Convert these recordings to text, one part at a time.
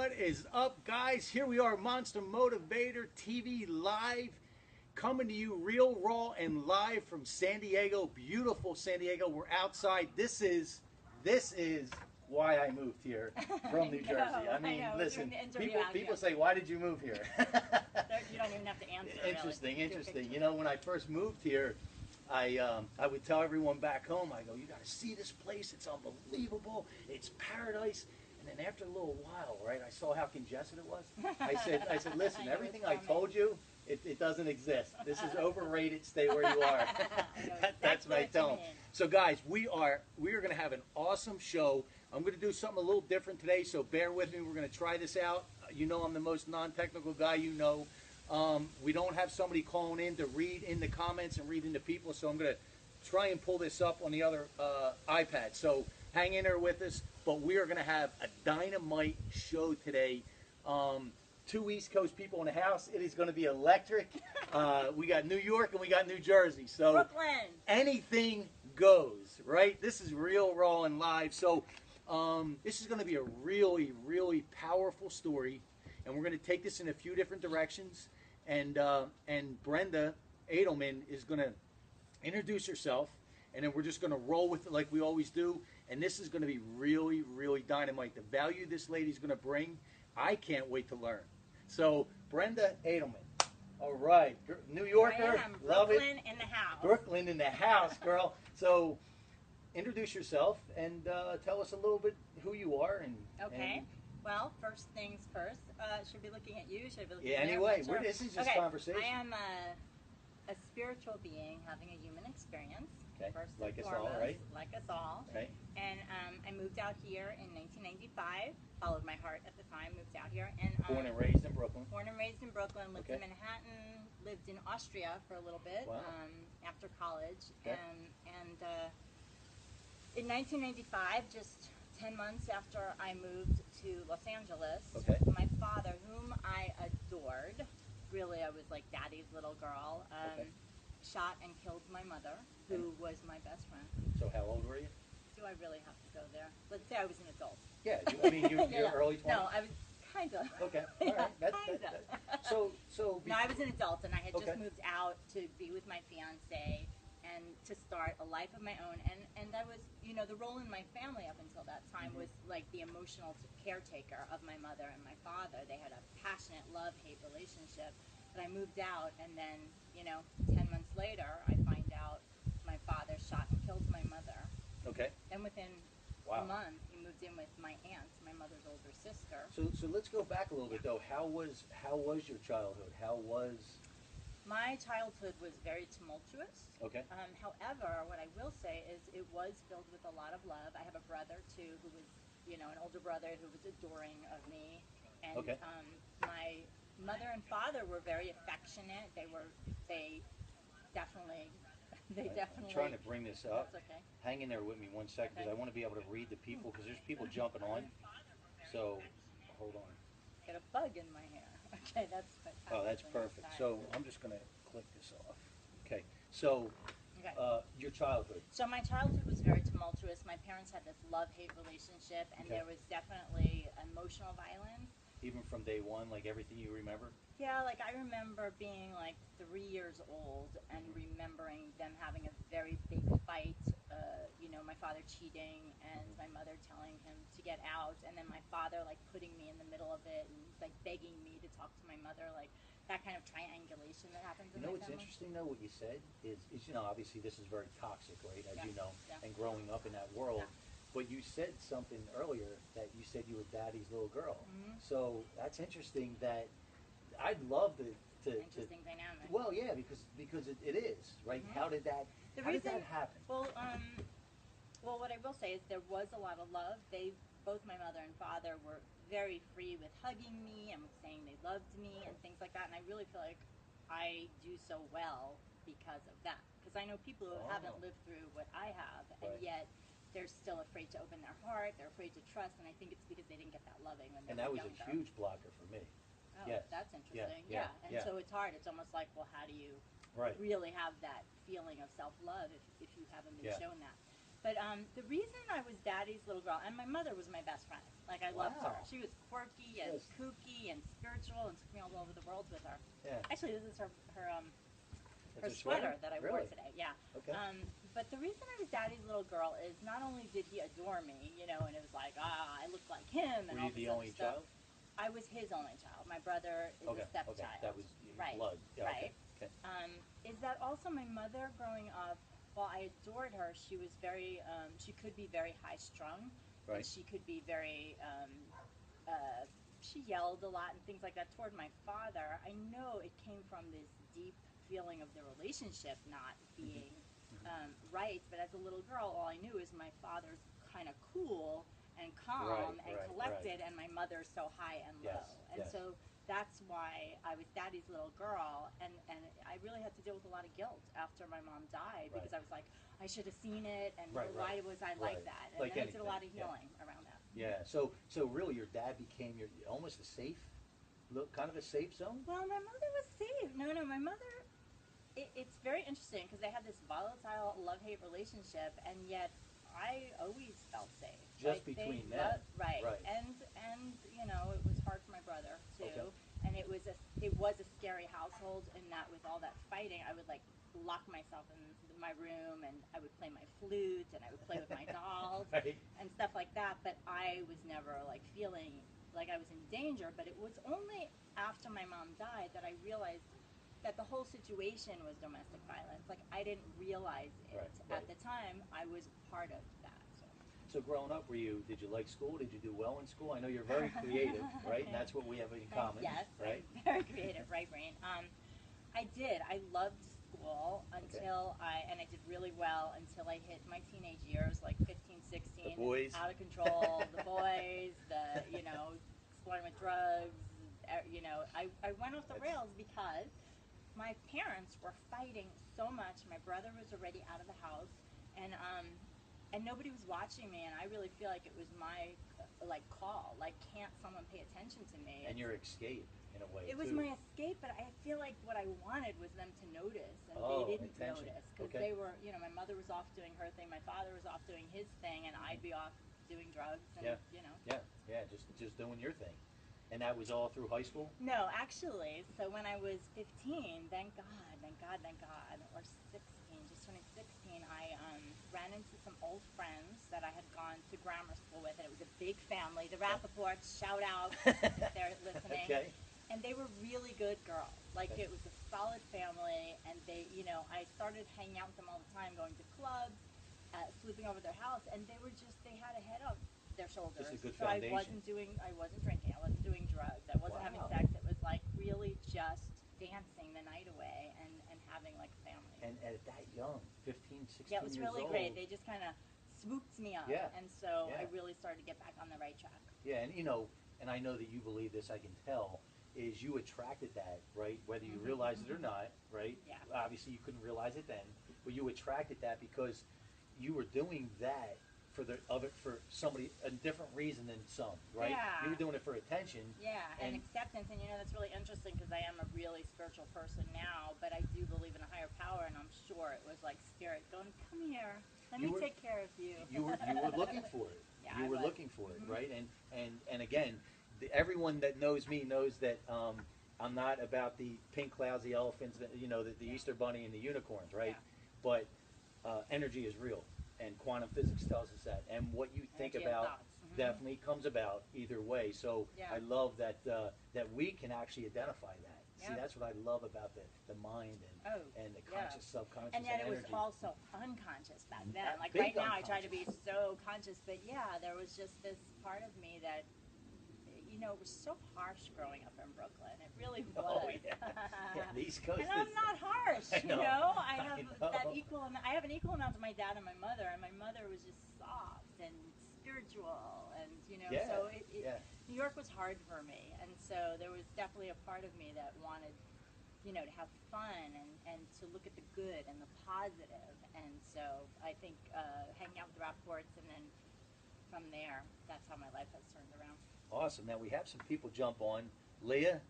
What is up, guys? Here we are, Monster Motivator TV live, coming to you real, raw, and live from San Diego. Beautiful San Diego. We're outside. This is why I moved here from New Jersey. I mean, listen, people say, why did you move here? You don't even have to answer. Interesting, really. Interesting. You know, when I first moved here, I would tell everyone back home, I go, you got to see this place. It's unbelievable. It's paradise. And then after a little while, right, I saw how congested it was. I said, listen, everything I told you, it doesn't exist. This is overrated. Stay where you are. That's what I tell them. So, guys, we are going to have an awesome show. I'm going to do something a little different today, so bear with me. We're going to try this out. You know I'm the most non-technical guy you know. We don't have somebody calling in to read in the comments and read into people, so I'm going to try and pull this up on the other iPad. So hang in there with us. But we are going to have a dynamite show today. 2 East Coast people in the house. It is going to be electric. We got New York and we got New Jersey. So Brooklyn. Anything goes, right? This is real, raw, and live. So this is going to be a really, really powerful story. And we're going to take this in a few different directions. And Brenda Adelman is going to introduce herself. And then we're just going to roll with it like we always do. And this is going to be really, really dynamite. The value this lady's going to bring, I can't wait to learn. So, Brenda Adelman. All right. New Yorker. Love it. Brooklyn in the house. Brooklyn in the house, girl. So, introduce yourself and tell us a little bit who you are. Okay. Well, first things first. Should I be looking at you? Should I be looking at anyway, this is just conversation. I am a spiritual being having a human experience. Okay. First like and us foremost, all, right? Like us all. Right. And I moved out here in 1995. Followed my heart at the time. Moved out here. And born and raised in Brooklyn. Born and raised in Brooklyn. Lived in Manhattan. Lived in Austria for a little bit. Wow. After college. Okay. And in 1995, just 10 months after I moved to Los Angeles, my father, whom I adored, really I was like daddy's little girl, shot and killed my mother, who was my best friend. So how old were you? Do I really have to go there? Let's say I was an adult. Yeah, I mean, you're early 20s? No, I was kind of. Okay, all right. So no, I was an adult, and I had just moved out to be with my fiance and to start a life of my own. And I was, you know, the role in my family up until that time was like the emotional caretaker of my mother and my father. They had a passionate love-hate relationship. But I moved out, and then, you know, 10 months later, I find out my father shot and killed my mother. Okay. And within a month, he moved in with my aunt, my mother's older sister. So let's go back a little bit, though. How was your childhood? My childhood was very tumultuous. Okay. However, what I will say is it was filled with a lot of love. I have a brother, too, who was, you know, an older brother who was adoring of me. And my mother and father were very affectionate. They definitely. I'm trying to bring this up. That's okay. Hang in there with me 1 second, because I want to be able to read the people, because there's people jumping on. So, hold on. Get a bug in my hair. Okay, that's. Oh, that's perfect. So I'm just going to click this off. Okay. So, your childhood. So my childhood was very tumultuous. My parents had this love-hate relationship, and there was definitely emotional violence. Even from day one, like everything you remember? Yeah, like I remember being like 3 years old and remembering them having a very big fight, you know, my father cheating and my mother telling him to get out, and then my father like putting me in the middle of it and like begging me to talk to my mother, like that kind of triangulation that happens in my family. You know what's interesting though, what you said is, you know, obviously this is very toxic, right, as you know, and growing up in that world. But you said something earlier that you said you were daddy's little girl. So that's interesting. That I'd love to interesting dynamic. Well, yeah, because it is, right? How did that happen? Well, what I will say is there was a lot of love. Both my mother and father were very free with hugging me and with saying they loved me and things like that. And I really feel like I do so well because of that. Because I know people who haven't lived through what I have, and yet they're still afraid to open their heart, they're afraid to trust, and I think it's because they didn't get that loving when they were younger. And that was a huge blocker for me. Oh, that's interesting. And so it's hard. It's almost like, well, how do you really have that feeling of self-love if you haven't been shown that? But the reason I was Daddy's little girl, and my mother was my best friend. Like, I loved her. Wow. She was quirky and Yes. kooky and spiritual, and took me all over the world with her. Yeah. Actually, this is her That's a sweater that I wore Really? today. Yeah. Okay. But the reason I was Daddy's little girl is not only did he adore me, you know, and it was like, I looked like him, and Were all you this the other only stuff. child? I was his only child. My brother is a stepchild. Okay. That was your Right. blood. Yeah, Right. Okay. Is that also my mother growing up? While I adored her, she was very, she could be very high strung. Right. And she could be very, she yelled a lot and things like that toward my father. I know it came from this deep feeling of the relationship not being right, but as a little girl, all I knew is my father's kind of cool and calm and collected, and my mother's so high and low. And so that's why I was Daddy's little girl, and I really had to deal with a lot of guilt after my mom died, because I was like, I should have seen it, and why was I like that? And Like then I did a anything, lot of healing around that. Yeah. So really, your dad became your almost a safe, kind of a safe zone. Well, my mother was safe. No, my mother, it's very interesting because they had this volatile love-hate relationship, and yet I always felt safe. Just between them. Right. And you know, it was hard for my brother too. Okay. And it was a scary household in that with all that fighting, I would like lock myself in my room, and I would play my flute, and I would play with my dolls and stuff like that. But I was never like feeling like I was in danger. But it was only after my mom died that I realized that the whole situation was domestic violence. Like, I didn't realize it at the time. I was part of that. So growing up, did you like school? Did you do well in school? I know you're very creative, right? And that's what we have in common. Yes, right? Very creative, right brain. I did. I loved school until I did really well until I hit my teenage years, like 15, 16. The boys. Out of control. The boys, exploring with drugs. I went off the rails because my parents were fighting so much. My brother was already out of the house, and nobody was watching me, and I really feel like it was my call. Like, can't someone pay attention to me? And your escape, in a way. It was my escape, but I feel like what I wanted was them to notice, and they didn't notice because they were, my mother was off doing her thing, my father was off doing his thing, and I'd be off doing drugs, and just doing your thing. And that was all through high school? No, actually. So when I was 15, thank God, or 16, just turning 16, I ran into some old friends that I had gone to grammar school with, and it was a big family. The Rappaports, shout out if they're listening. And they were really good girls. Like, it was a solid family, and they, I started hanging out with them all the time, going to clubs, sleeping over their house, and they had a head up their shoulders. Just a good so foundation. I wasn't drinking, I wasn't doing drugs, I wasn't having sex. It was like really just dancing the night away and having like a family. And at that young, 15, 16 yeah, it was years really old. great. They just kind of swooped me up, and so I really started to get back on the right track. Yeah, and and I know that you believe this, I can tell, is you attracted that, right? Whether you realize it or not, right? Yeah. Obviously you couldn't realize it then, but you attracted that because you were doing that for somebody, a different reason than some, right? Yeah. You were doing it for attention. Yeah, and acceptance, and that's really interesting because I am a really spiritual person now, but I do believe in a higher power, and I'm sure it was like spirit going, come here, let me take care of you. You were looking for it. Yeah, you were looking for it, right? And again, everyone that knows me knows that I'm not about the pink clouds, the elephants, the Easter bunny and the unicorns, right? Yeah. But energy is real, and quantum physics tells us that. And what you think Energy and about thoughts. definitely comes about either way. So I love that that we can actually identify that. See, that's what I love about the mind and the conscious, subconscious, and yet it energy. was also unconscious back then. Like Big right now, I try to be unconscious. so conscious, but there was just this part of me that, it was so harsh growing up in Brooklyn. It really was. Oh yeah, the East Coast. And I'm not harsh, I know. I have that equal. I have an equal amount to my dad and my mother, and my mother was just soft and spiritual, and so New York was hard for me, and so there was definitely a part of me that wanted, to have fun and to look at the good and the positive, and so I think hanging out with the Rappaports, and then from there, that's how my life has turned around. Awesome. Now we have some people jump on. Leah,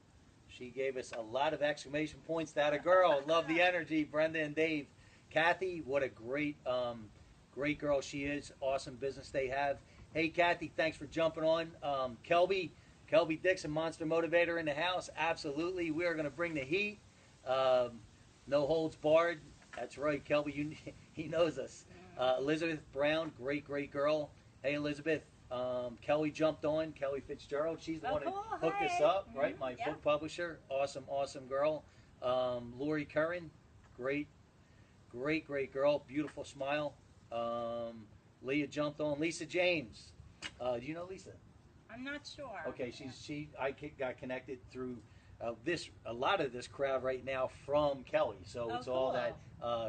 she gave us a lot of exclamation points. That a girl. Love the energy. Brenda and Dave. Kathy, what a great Great girl she is. Awesome business they have. Hey, Kathy, thanks for jumping on. Kelby Dixon, Monster Motivator in the house. Absolutely. We are going to bring the heat. No holds barred. That's right, Kelby. He knows us. Elizabeth Brown, great girl. Hey, Elizabeth. Kelly jumped on. Kelly Fitzgerald. She's the one who hooked us up, right? My book publisher. Awesome girl. Lori Curran, great girl. Beautiful smile. Leah jumped on. Lisa James. Do you know Lisa? I'm not sure. Okay, I got connected through a lot of this crowd right now from Kelly. So it's all that.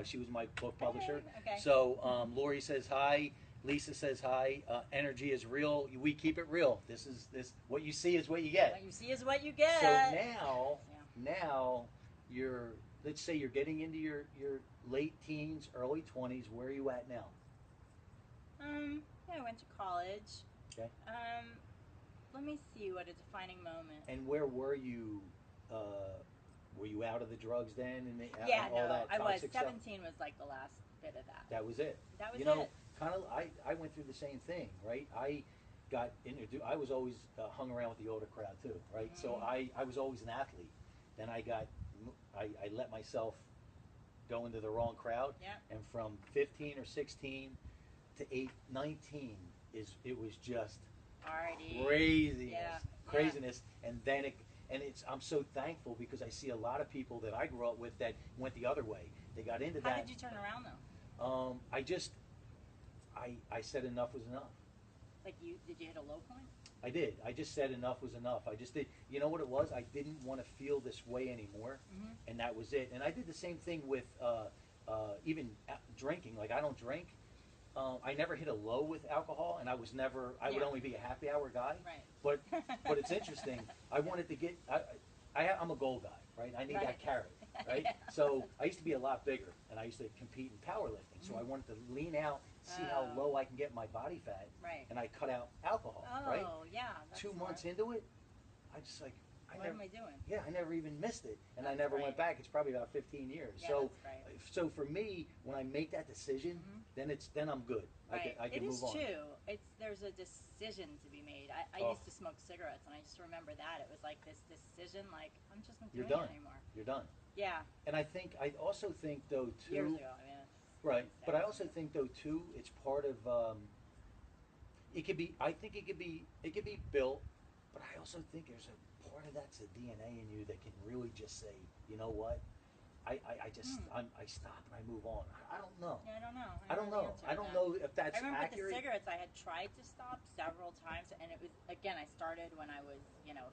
She was my book publisher. Okay. So Lori says hi. Lisa says hi. Energy is real. We keep it real. This what you see is what you get. What you see is what you get. So now let's say you're getting into your late teens, early 20s. Where are you at now? I went to college. Okay. Let me see what a defining moment. And where were you? Were you out of the drugs then? And all that I was. toxic 17 stuff? was like the last bit of that. That was it. That was it. Kind of. I went through the same thing, right? I got introduced. I was always hung around with the older crowd too, right? Mm-hmm. So I was always an athlete. Then I let myself go into the wrong crowd. Yeah. And from 15 or 16 to 19 it was just craziness. And then I'm so thankful because I see a lot of people that I grew up with that went the other way. They got into that. How did you turn around though? I said enough was enough. Like did you hit a low point? I did. I just said enough was enough. I just did. You know what it was? I didn't want to feel this way anymore, and that was it. And I did the same thing with even drinking. Like I don't drink. I never hit a low with alcohol, and I was never. I would only be a happy hour guy. Right. But it's interesting. I wanted to get. I'm a goal guy, right? I need that carrot, right? So I used to be a lot bigger, and I used to compete in powerlifting. So I wanted to lean out, see how low I can get my body fat, and I cut out alcohol, right? Oh, yeah. That's 2 months into it, I just like. What am I doing? Yeah, I never even missed it, and I never went back. It's probably about 15 years. Yeah, so, that's right. So for me, when I make that decision, then I'm good. Right. I can move on. It is too. There's a decision to be made. I used to smoke cigarettes, and I just remember that it was like this decision, like I'm just not doing it anymore. You're done. Yeah. And I also think though too. Years ago, I mean. Right, but I also think though too, it's part of. It could be. I think it could be built, but I also think there's a part of that's a DNA in you that can really just say, you know what, I stop and I move on. I don't know. Yeah, I don't know. I don't know if that's accurate. I remember accurate. with the cigarettes, I had tried to stop several times, and it was again. I started when I was,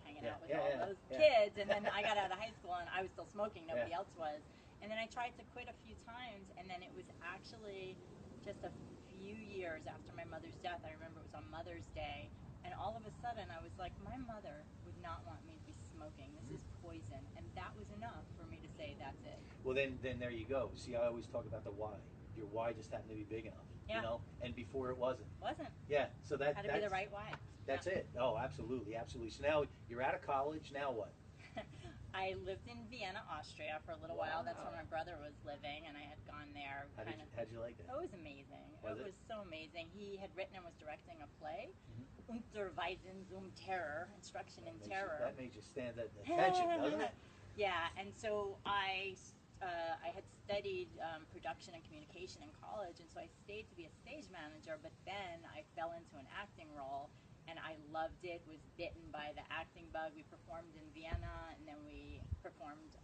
hanging out with all those kids, and then I got out of high school and I was still smoking. Nobody else was, and then I tried to quit a few times, and then it was actually just a few years after my mother's death. I remember it was on Mother's Day. And all of a sudden, I was like, my mother would not want me to be smoking. This is poison. And that was enough for me to say, that's it. Well, then there you go. See, I always talk about the why. Your why just happened to be big enough, you know? And before it wasn't. Wasn't. Yeah, so that's... Had to be the right why. That's it. Oh, absolutely. So now you're out of college. Now what? I lived in Vienna, Austria for a little while. That's where my brother was living, and I had gone there. How'd you like that? It was amazing. It was so amazing. He had written and was directing a play, Unterweisen zum Terror, Instruction in Terror. That made you stand at attention, doesn't it? Yeah, and so I had studied production and communication in college, and so I stayed to be a stage manager, but then I fell into an acting role. And I loved it, was bitten by the acting bug. We performed in Vienna, and then we performed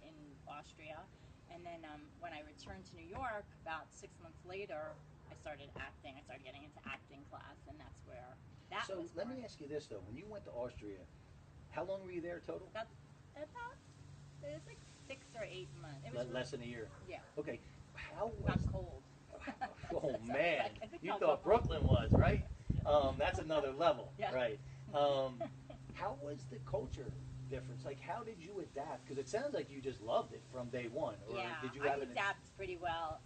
in Austria. And then when I returned to New York, about 6 months later, I started acting. I started getting into acting class, and that's where that was born. So let me ask you this, though. When you went to Austria, how long were you there total? About it was like 6 or 8 months. It was less than a year? Yeah. Okay. How was... Not cold. Oh, man. You thought Brooklyn was, right? That's another level, right? How was the culture difference? Like, how did you adapt? Because it sounds like you just loved it from day one. Or Yeah, did you I have adapt pretty well.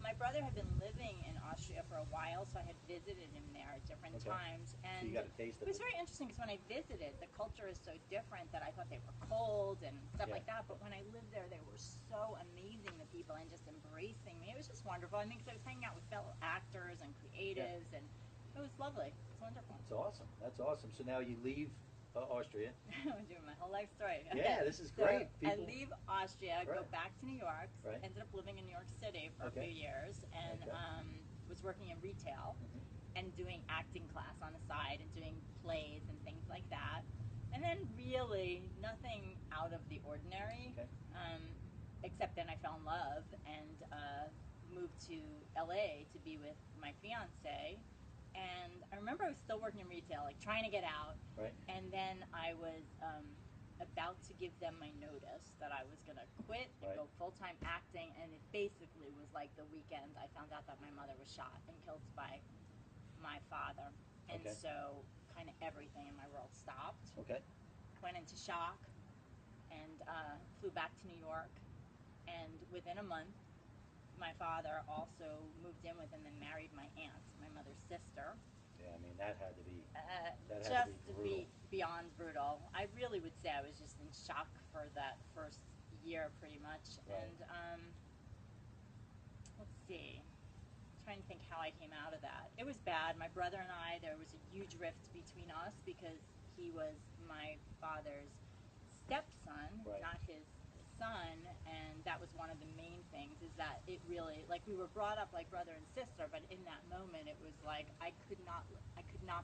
My brother had been living in Austria for a while, so I had visited him there at different times. And so you got a taste of it was very interesting because when I visited, the culture is so different that I thought they were cold and stuff like that. But when I lived there, they were so amazing, the people, and just embracing me. It was just wonderful. I mean, because I was hanging out with fellow actors and creatives, and it was lovely. It's wonderful. That's awesome. That's awesome. So now you leave Austria. I'm doing my whole life story. Yeah, this is great. So I leave Austria, go Right. back to New York, Right. ended up living in New York City for a few years, and was working in retail and doing acting class on the side and doing plays and things like that. And then really nothing out of the ordinary, except then I fell in love and moved to LA to be with my fiance. And I remember I was still working in retail, like trying to get out. Right. And then I was about to give them my notice that I was going to quit and go full-time acting. And it basically was like the weekend I found out that my mother was shot and killed by my father. And so kind of everything in my world stopped. Went into shock and flew back to New York. And within a month, my father also moved in with and then married my aunt, my mother's sister. Yeah, I mean, that had to be beyond brutal. I really would say I was just in shock for that first year, pretty much. Right. And let's see, I'm trying to think how I came out of that. It was bad. My brother and I, there was a huge rift between us because he was my father's stepson, not his son, and that was one of the main things, is that it really, like, we were brought up like brother and sister, but in that moment it was like I could not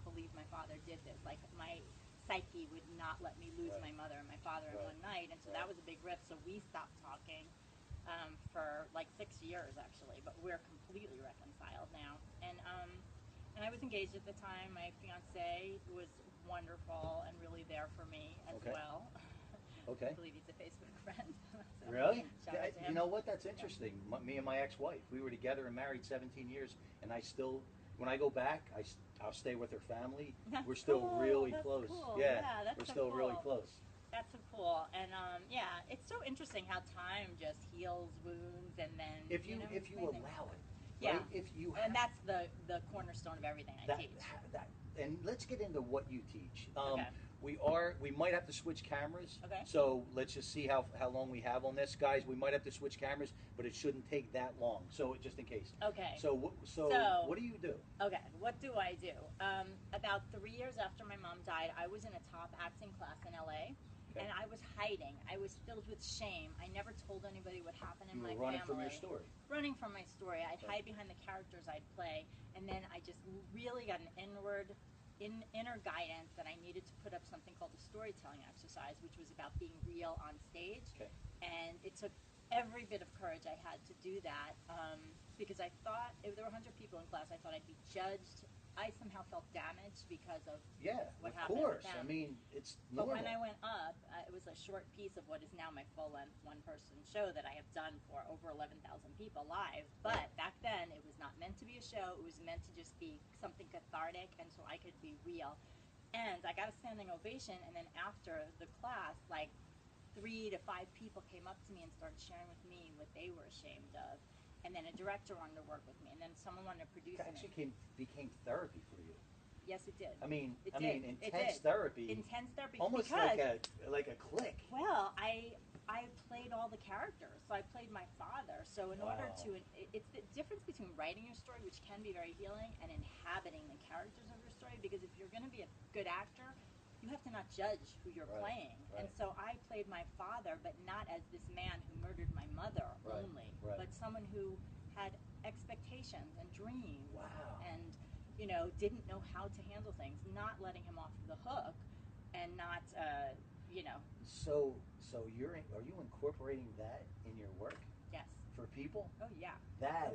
believe my father did this. Like, my psyche would not let me lose my mother and my father in one night, and so that was a big rift. So we stopped talking for like 6 years actually, but we're completely reconciled now. And I was engaged at the time. My fiance was wonderful and really there for me as well. I believe he's a Facebook friend. So really? shout out to him. You know what? That's interesting. Me and my ex-wife, we were together and married 17 years, and I still, when I go back, I'll stay with her family. That's we're still cool. really That's close. Cool. Yeah, that's we're so still cool. really close. That's so cool. And yeah, it's so interesting how time just heals wounds, and then If you amazing. allow it. Yeah. Right? If you and that's the cornerstone of everything I teach. And let's get into what you teach. Okay. We might have to switch cameras. Okay. So let's just see how long we have on this, guys. We might have to switch cameras, but it shouldn't take that long. So just in case. Okay. So what do you do? Okay, what do I do? About 3 years after my mom died, I was in a top acting class in LA. And I was hiding. I was filled with shame. I never told anybody what happened in my family. You were running from your story. Running from my story. I'd hide behind the characters I'd play, and then I just really got an inner guidance that I needed to put up something called a storytelling exercise, which was about being real on stage. And it took every bit of courage I had to do that, because I thought, if there were 100 people in class, I thought I'd be judged. I somehow felt damaged because of what happened. Of course. With them. I mean, it's normal. But when I went up, it was a short piece of what is now my full-length one-person show that I have done for over 11,000 people live. But back then, it was not meant to be a show. It was meant to just be something cathartic, and so I could be real. And I got a standing ovation, and then after the class, like 3 to 5 people came up to me and started sharing with me what they were ashamed of. And then a director wanted to work with me, and then someone wanted to produce it. It actually became therapy for you. Yes, it did. I mean, intense therapy. Intense therapy. Almost because, like a click. Well, I played all the characters. So I played my father. So in order to, it's the difference between writing your story, which can be very healing, and inhabiting the characters of your story. Because if you're going to be a good actor, you have to not judge who you're playing. And so I played my father, but not as this man who murdered my mother only, but someone who had expectations and dreams and, didn't know how to handle things, not letting him off the hook and not, So are you incorporating that in your work? Yes. For people? Oh, yeah. That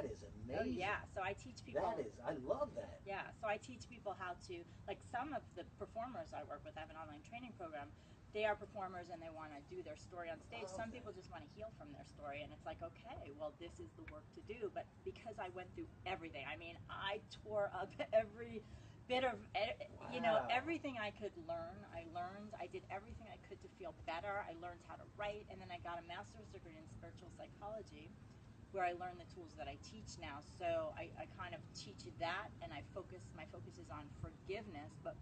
is amazing. Oh, yeah. So I teach people. I love that. Yeah. So I teach people how to, like, some of the performers I work with, I have an online training program. They are performers and they want to do their story on stage. Some people just want to heal from their story, and it's like, okay, well, this is the work to do. But because I went through everything, I mean, I tore up every Bitter, you know, Wow. everything I could learn, I learned. I did everything I could to feel better. I learned how to write, and then I got a master's degree in spiritual psychology, where I learned the tools that I teach now. So I kind of teach that, and my focus is on forgiveness, but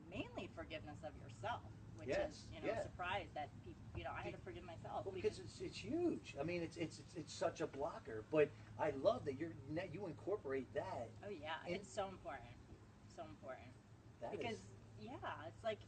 mainly forgiveness of yourself, which is, you know, a surprise that people, you know, I had to forgive myself. Well, because it's huge. I mean, it's such a blocker. But I love that you incorporate that. Oh yeah, it's so important. So important. Because it's like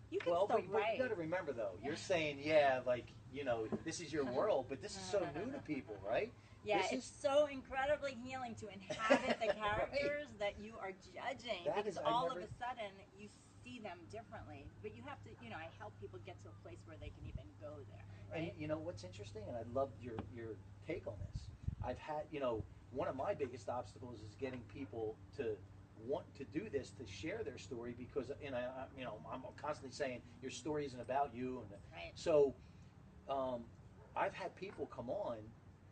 you can still but write. you got to remember though, you're saying like, you know, this is your world, but this is so new to people, right? Yeah, it's so incredibly healing to inhabit the characters that you are judging, because all of a sudden you see them differently. But you have to, you know, I help people get to a place where they can even go there. Right? And you know what's interesting, and I loved your take on this. I've had, you know, one of my biggest obstacles is getting people to want to do this, to share their story, because, you know, I'm constantly saying your story isn't about you, and so I've had people come on,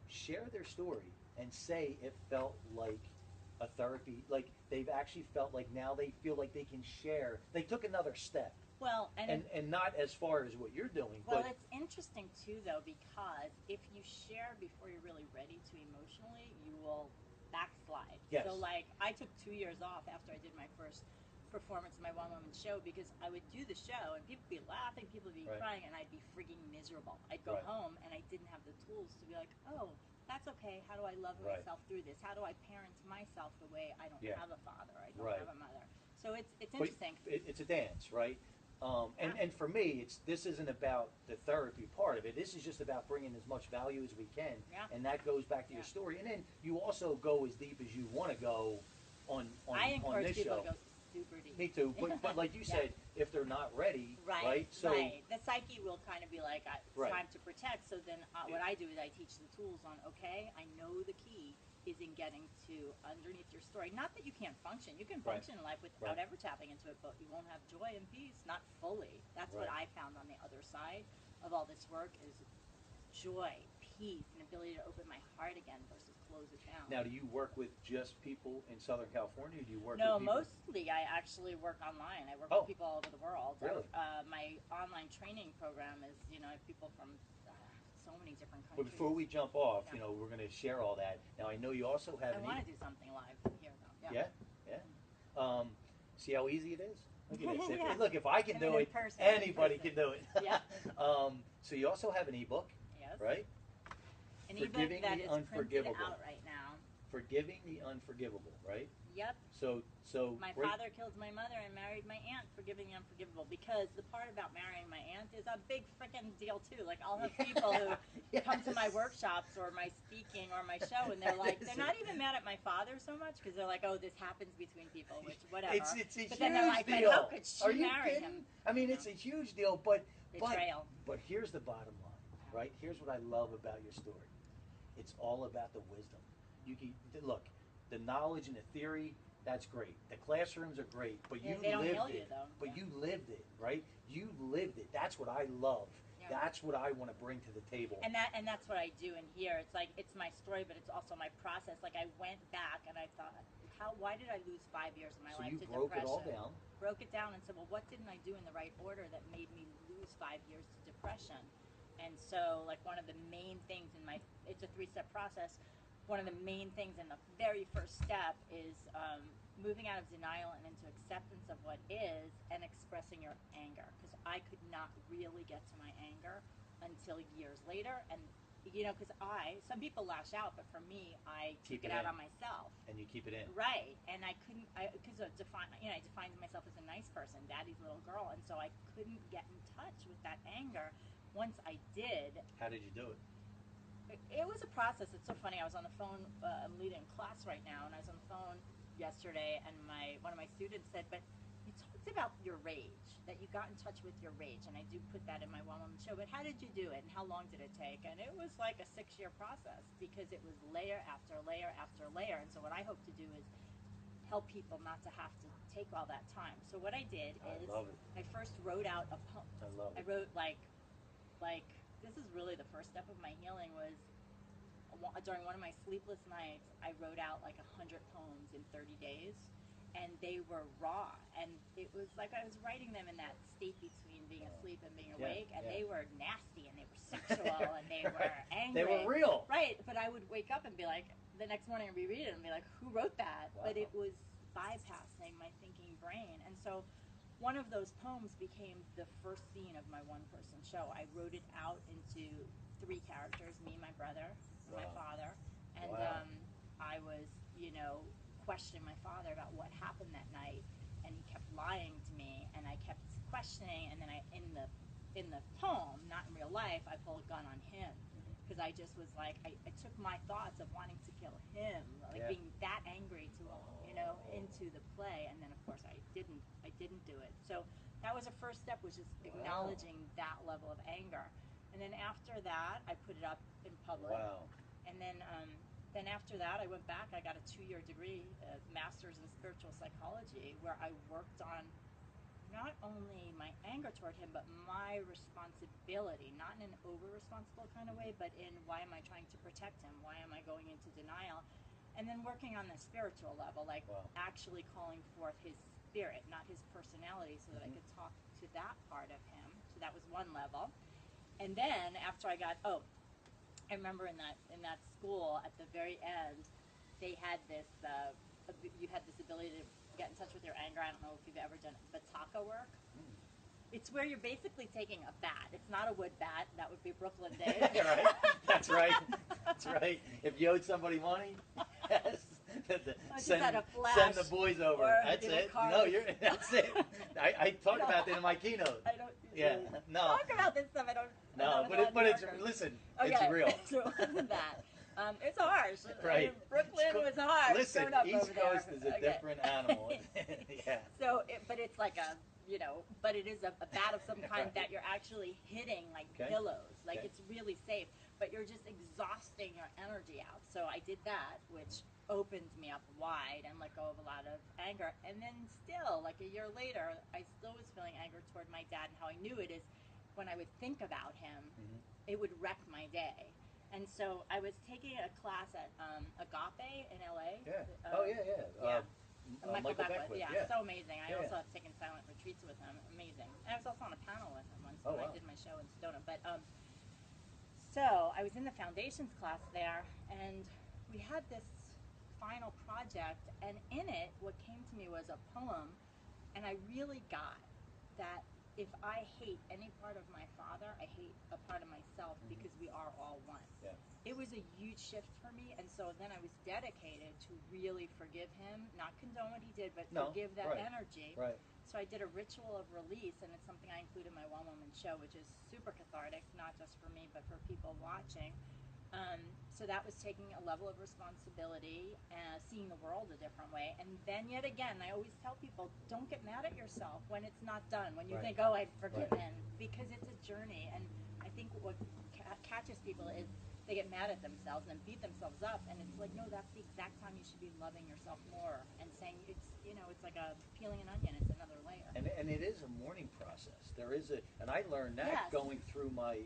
share their story, and say it felt like a therapy, like they've actually felt like now they feel like they can share. They took another step. Well, and not as far as what you're doing. Well, it's interesting too, though, because if you share before you're really ready to emotionally, you will backslide. Yes. So, like, I took 2 years off after I did my first performance in my one-woman show, because I would do the show and people would be laughing, people would be crying, and I'd be freaking miserable. I'd go home and I didn't have the tools to be like, oh, that's okay. How do I love myself through this? How do I parent myself the way I don't have a father, I don't have a mother? So it's interesting. It's a dance, right? And for me, this isn't about the therapy part of it. This is just about bringing as much value as we can, and that goes back to your story. And then you also go as deep as you want to go on I encourage this people show. to go super deep. Me too, but like you said, if they're not ready, So the psyche will kind of be like, it's time to protect. So then what I do is I teach the tools on, okay, I know the key is in getting to underneath your story. Not that you can't function. You can function in life without ever tapping into it, but you won't have joy and peace, not fully. That's what I found on the other side of all this work is joy, peace, and ability to open my heart again versus close it down. Now, do you work with just people in Southern California, or do you work No, with people? mostly I actually work online. I work with people all over the world. Really? My online training program is, you know, I have people from so many different countries. But before we jump off, you know, we're going to share all that. Now, I know you also have I want to do something live here, though. Yeah? See how easy it is? Look at this. Look, if I can do it, person, anybody can do it. Yeah. So you also have an ebook, right? An ebook that is printed out right now. Forgiving the Unforgivable, right? Yep. So my father killed my mother and married my aunt, forgiving the unforgivable. Because the part about marrying my aunt is a big freaking deal too. Like, I'll have people who come to my workshops or my speaking or my show, and they're like, they're not even mad at my father so much, because they're like, oh, this happens between people, which whatever. It's a huge then they're like, deal. how could she Are you marry kidding? him? I mean, it's a huge deal, but betrayal. But here's the bottom line, right? Here's what I love about your story. It's all about the wisdom. You can look, the knowledge and the theory. That's great. The classrooms are great, but you lived it. But you lived it, right? You lived it. That's what I love. Yeah. That's what I want to bring to the table. And that's what I do in here. It's like, it's my story, but it's also my process. Like, I went back and I thought, why did I lose 5 years of my life to depression? So you broke it all down. Broke it down and said, well, what didn't I do in the right order that made me lose 5 years to depression? And so, like, one of the main things it's a 3-step process. One of the main things in the very first step is moving out of denial and into acceptance of what is, and expressing your anger. Because I could not really get to my anger until years later. And, you know, because some people lash out, but for me, I took it out on myself. And you keep it in. Right. And I couldn't, because I defined myself as a nice person, daddy's little girl. And so I couldn't get in touch with that anger. Once I did. How did you do it? It was a process. It's so funny. I was on the phone. I'm leading a class right now, and I was on the phone yesterday, and one of my students said, "But you talked about your rage, that you got in touch with your rage, and I do put that in my one-woman show. But how did you do it, and how long did it take?" And it was like a 6-year process, because it was layer after layer after layer. And so what I hope to do is help people not to have to take all that time. So what I did is I first wrote out a poem. I wrote like. This is really the first step of my healing. Was during one of my sleepless nights, I wrote out like 100 poems in 30 days, and they were raw, and it was like I was writing them in that state between being asleep and being awake, and they were nasty, and they were sexual, and they were angry. They were real. Right, but I would wake up and be like, the next morning I'd reread it and be like, who wrote that? Wow. But it was bypassing my thinking brain, and so one of those poems became the first scene of my one-person show. I wrote it out into 3 characters, me, my brother, and my father, and I was, you know, questioning my father about what happened that night, and he kept lying to me, and I kept questioning, and then in the poem, not in real life, I pulled a gun on him, because I just was like, I took my thoughts of wanting to kill him, like being that angry to him, you know, into the play, and then of course I didn't do it. So that was the first step, was just acknowledging that level of anger, and then after that, I put it up in public, and then after that, I went back. I got a 2-year degree, a master's in spiritual psychology, where I worked on not only my anger toward him, but my responsibility, not in an over-responsible kind of way, but in why am I trying to protect him? Why am I going into denial? And then working on the spiritual level, like actually calling forth his spirit, not his personality, so that I could talk to that part of him. So that was one level. And then after I got, I remember in that school at the very end, they had this, you had this ability to get in touch with your anger. I don't know if you've ever done bataka work. It's where you're basically taking a bat. It's not a wood bat. That would be Brooklyn Days. Right. That's right. That's right. If you owed somebody money, yes. Send the boys over. That's it. No, that's it. I talk about that in my keynote. I don't talk about this stuff. I don't. No, but it's listen. Okay. It's real. So that. It's harsh. Right. Brooklyn was harsh. Listen, East Coast is a different animal. So, but it's like a, you know, but it is a bat of some kind that you're actually hitting like pillows. Like it's really safe, but you're just exhausting your energy out. So I did that, which opened me up wide and let go of a lot of anger. And then still, like a year later, I still was feeling anger toward my dad, and how I knew it is when I would think about him, it would wreck my day. And so I was taking a class at Agape in LA. Michael Beckwith. So amazing. I also have taken silent retreats with him. Amazing. And I was also on a panel with him once when I did my show in Sedona. But so I was in the foundations class there, and we had this final project, and in it, what came to me was a poem, and I really got that if I hate any part of my father, I hate a part of myself, because we are all one. It was a huge shift for me, and so then I was dedicated to really forgive him, not condone what he did, but forgive that energy. So I did a ritual of release, and it's something I include in my One Woman show, which is super cathartic, not just for me, but for people watching. So that was taking a level of responsibility, seeing the world a different way. And then yet again, I always tell people, don't get mad at yourself when it's not done, when you think, oh, I've forgiven, because it's a journey. And I think what catches people is they get mad at themselves and beat themselves up. And it's like, no, that's the exact time you should be loving yourself more and saying, it's, you know, it's like a peeling an onion, it's another layer. And it is a mourning process. There is and I learned that going through my...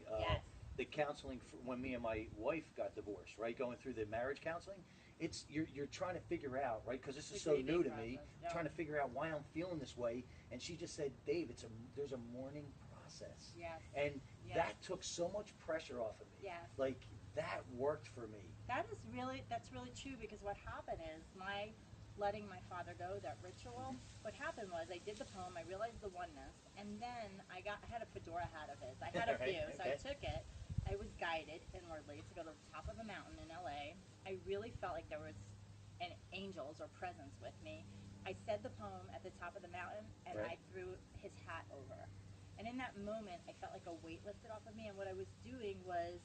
the counseling when me and my wife got divorced, right? Going through the marriage counseling, it's you're trying to figure out, right? Because this is so new to me, trying to figure out why I'm feeling this way. And she just said, Dave, there's a mourning process, and that took so much pressure off of me. Like that worked for me. That's really true, because what happened is my letting my father go, that ritual, what happened was I did the poem, I realized the oneness, and then I had a fedora hat of his. I had a few, so I took it. I was guided inwardly to go to the top of a mountain in LA. I really felt like there was an angels or presence with me. I said the poem at the top of the mountain, and I threw his hat over. And in that moment, I felt like a weight lifted off of me, and what I was doing was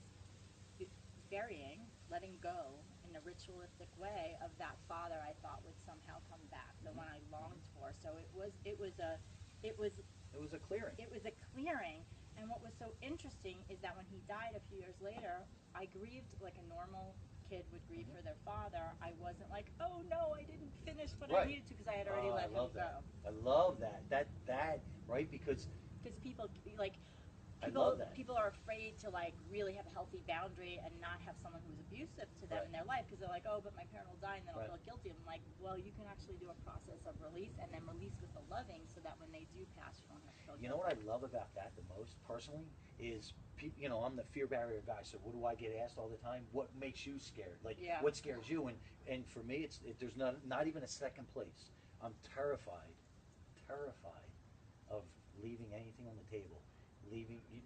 burying, letting go in a ritualistic way of that father I thought would somehow come back, the one I longed for. So it was a clearing. It was a clearing. And what was so interesting is that when he died a few years later, I grieved like a normal kid would grieve for their father. I wasn't like, oh no, I didn't finish what I needed to, because I had already let him go. I love that. That right, because people like I love that. People are afraid to like really have a healthy boundary and not have someone who's abusive to them in their life because they're like, oh, but my parent will die and then I'll feel guilty. I'm like, well, you can actually do a process of release and then release with the loving so that when they do pass, you don't have to feel guilty. You know what I love about that the most personally is, you know, I'm the fear barrier guy. So what do I get asked all the time? What makes you scared? Like, what scares you? And for me, there's not even a second place. I'm terrified of leaving anything on the table.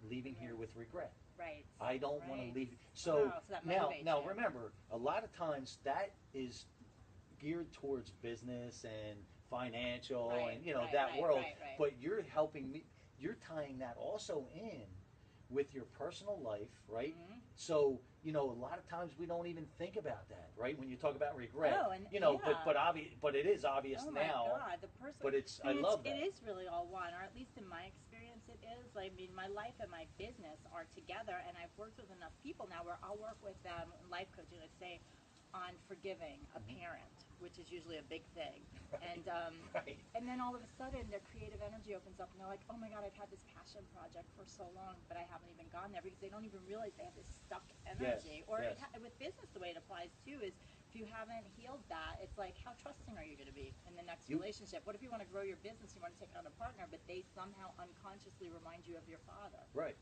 Leaving here with regret. Right. I don't want to leave. So, now remember, a lot of times that is geared towards business and financial and you know that world. But you're helping me. You're tying that also in with your personal life, right? So you know, a lot of times we don't even think about that, right? When you talk about regret, you know, but it is obvious now. Oh my God, the person. But I love that. It is really all one, or at least in my experience, it is. I mean, my life and my business are together, and I've worked with enough people now where I'll work with life coaching, let's say, on forgiving a parent, which is usually a big thing. And then all of a sudden their creative energy opens up and they're like, oh my God, I've had this passion project for so long, but I haven't even gone there because they don't even realize they have this stuck energy. With business, the way it applies too is if you haven't healed that, it's like, how trusting are you going to be in the next relationship? What if you want to grow your business, you want to take on a partner, but they somehow unconsciously remind you of your father? Right.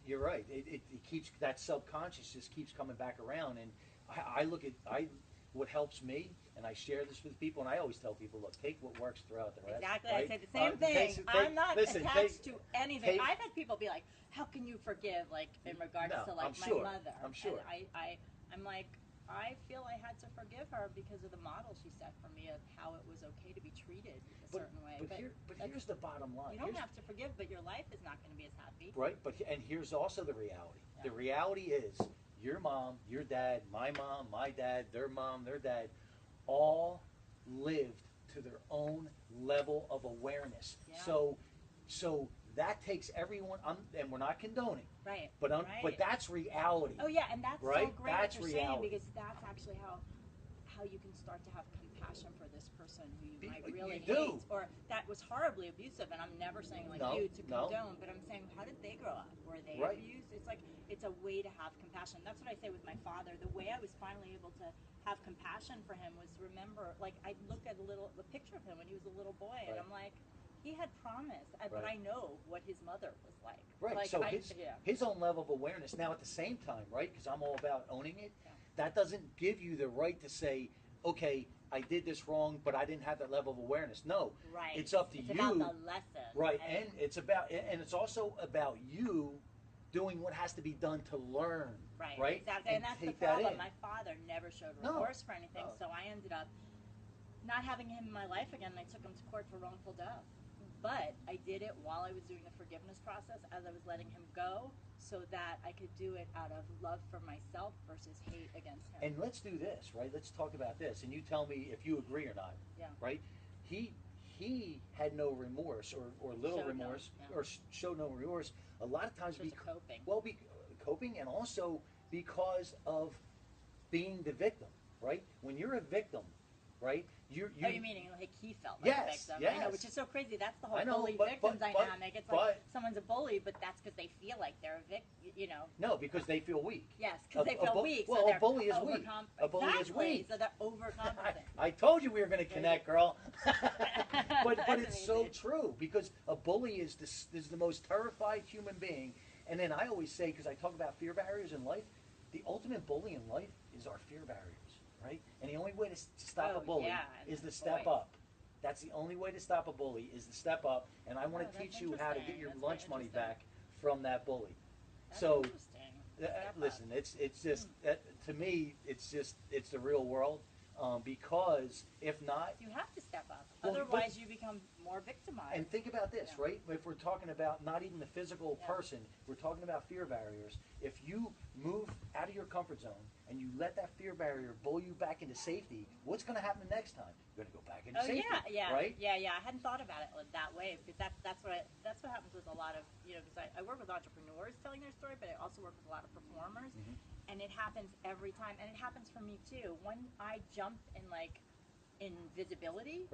You're right. It keeps, that subconscious just keeps coming back around. And I look at what helps me, and I share this with people, and I always tell people, look, take what works, throw out the rest. Exactly, right? I say the same thing. I'm not attached to anything. I've had people be like, how can you forgive, like, in regards to, like, my mother? I'm sure. And I'm like, I feel I had to forgive her because of the model she set for me of how it was okay to be treated a certain way. But here's the bottom line. You don't have to forgive, but your life is not going to be as happy. Right, and here's also the reality. Yeah. The reality is, your mom, your dad, my mom, my dad, their mom, their dad, all lived to their own level of awareness. Yeah. So that takes everyone, and we're not condoning. Right. But that's reality. Oh yeah, and that's right? So great that's what you're reality. saying, because that's actually how you can start to have compassion for this person who you might really hate, or that was horribly abusive. And I'm never saying like you to condone, but I'm saying, how did they grow up? Were they abused? It's like, it's a way to have compassion. That's what I say with my father. The way I was finally able to have compassion for him was remember, like, I look at a picture of him when he was a little boy, and I'm like, he had promise, but I know what his mother was like. Right. Like, so his own level of awareness. Now, at the same time, right? Because I'm all about owning it. Yeah. That doesn't give you the right to say, okay, I did this wrong, but I didn't have that level of awareness. No. Right. It's up to you. It's about the lesson. Right. And it's also about you doing what has to be done to learn. Right. Exactly. And that's the problem. My father never showed remorse for anything, so I ended up not having him in my life again, and I took him to court for wrongful death. But I did it while I was doing the forgiveness process, as I was letting him go, so that I could do it out of love for myself versus hate against him. And let's do this, right? Let's talk about this, and you tell me if you agree or not. Yeah. Right? He had no remorse or little remorse or showed no remorse. A lot of times coping. Well, coping, and also because of being the victim, right? When you're a victim, right? You meaning like he felt like a victim? Yes. I know, which is so crazy. That's the whole bully-victim dynamic. It's like someone's a bully, but that's because they feel like they're a victim, you know. No, because they feel weak. Yes, because they feel weak. Well, so a bully is weak. A bully is weak. So they're overcompensating. I told you we were going to connect, girl. but it's so true, because a bully is the most terrified human being. And then I always say, because I talk about fear barriers in life, the ultimate bully in life is our fear barriers. Right? And the only way to stop a bully is to step up. That's the only way to stop a bully, is to step up. And I want to teach you how to get your lunch money back from that bully. So, listen, it's just, to me, it's the real world. Because if not, you have to step up. Otherwise, you become more victimized. And think about this, right? If we're talking about not even the physical person, we're talking about fear barriers. If you move out of your comfort zone and you let that fear barrier pull you back into safety, what's going to happen the next time? You're going to go back into safety. Right? Yeah. I hadn't thought about it that way, because that's what happens with a lot of, because I work with entrepreneurs telling their story, but I also work with a lot of performers. Mm-hmm. And it happens every time, and it happens for me too. When I jump in visibility,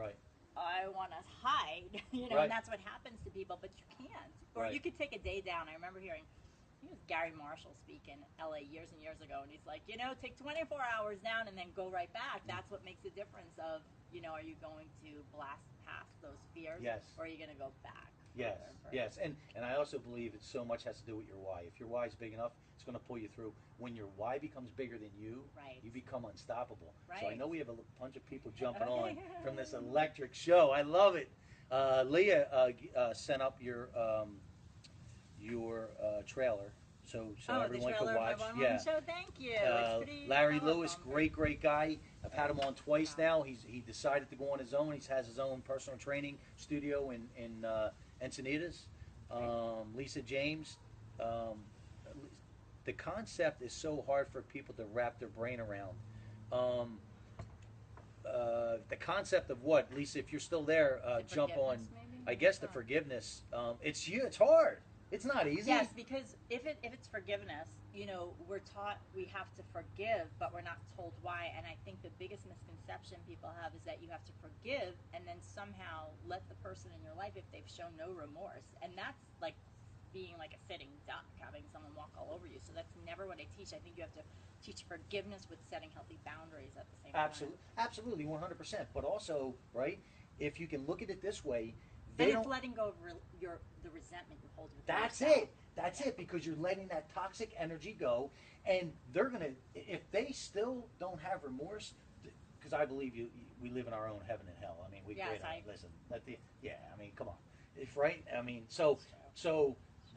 I want to hide, you know, Right. and that's what happens to people, but you can't. Or Right. you could take a day down. I remember hearing, I think it was Gary Marshall speak in LA years and years ago, and he's like, you know, take 24 hours down and then go right back. That's what makes the difference of, you know, are you going to blast past those fears, Yes. or are you going to go back? Yes, further and further? yes, and I also believe it so much has to do with your why. If your why is big enough, it's going to pull you through. When your why becomes bigger than you, Right. you become unstoppable. So I Right. know we have a bunch of people jumping on from this electric show. I love it. Leah sent up your trailer, so everyone the can trailer watch. of my one-woman show. Thank you. It's pretty Larry powerful. Lewis, great guy. I've had him on twice now. He decided to go on his own. He has his own personal training studio in Encinitas. Lisa James. The concept is so hard for people to wrap their brain around. The concept of what, Lisa? If you're still there, jump on. Maybe? I guess the forgiveness. It's hard. It's not easy. Yes, because if it's forgiveness, you know, we're taught we have to forgive, but we're not told why. And I think the biggest misconception people have is that you have to forgive and then somehow let the person in your life if they've shown no remorse. And that's like being like a sitting duck, having someone walk all over you. So that's never what I teach. I think you have to teach forgiveness with setting healthy boundaries at the same time. Absolutely, 100%. But also, right? If you can look at it this way, and it's letting go of the resentment you hold with That's yourself. it. That's it, because you're letting that toxic energy go, and they're gonna. If they still don't have remorse, because I believe we live in our own heaven and hell. I mean, we create. Listen, I mean, come on, right? I mean, so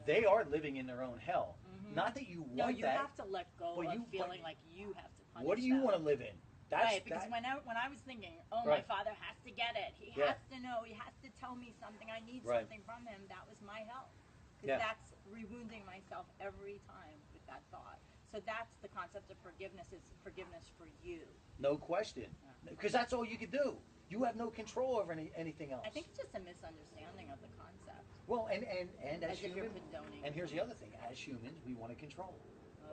they are living in their own hell. Mm-hmm. Not that you want that. No, you have to let go of feeling like you have to punish What do you want to live in? Right, because when I was thinking, oh, my father has to get it. He has to know. He has to tell me something. I need something from him. That was my help. Because that's rewounding myself every time with that thought. So that's the concept of forgiveness. Is forgiveness for you. No question. Because that's all you can do. You have no control over anything else. I think it's just a misunderstanding of the concept. Well, and as humans, and here's the other thing: as humans, we want to control,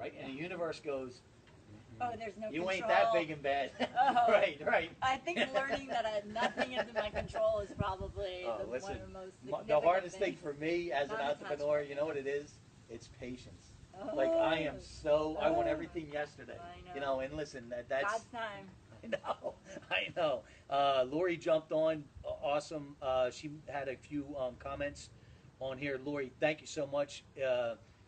right? And the universe goes, oh, there's no you control. ain't that big and bad. Oh, right. I think learning that nothing is in my control is probably one of the most significant the hardest thing things. for me as an entrepreneur, you know what it is? It's patience. Oh. Like I am I want everything yesterday. I know. You know, and listen, that's God's time. I know. Lori jumped on. Awesome. She had a few comments on here. Lori, thank you so much.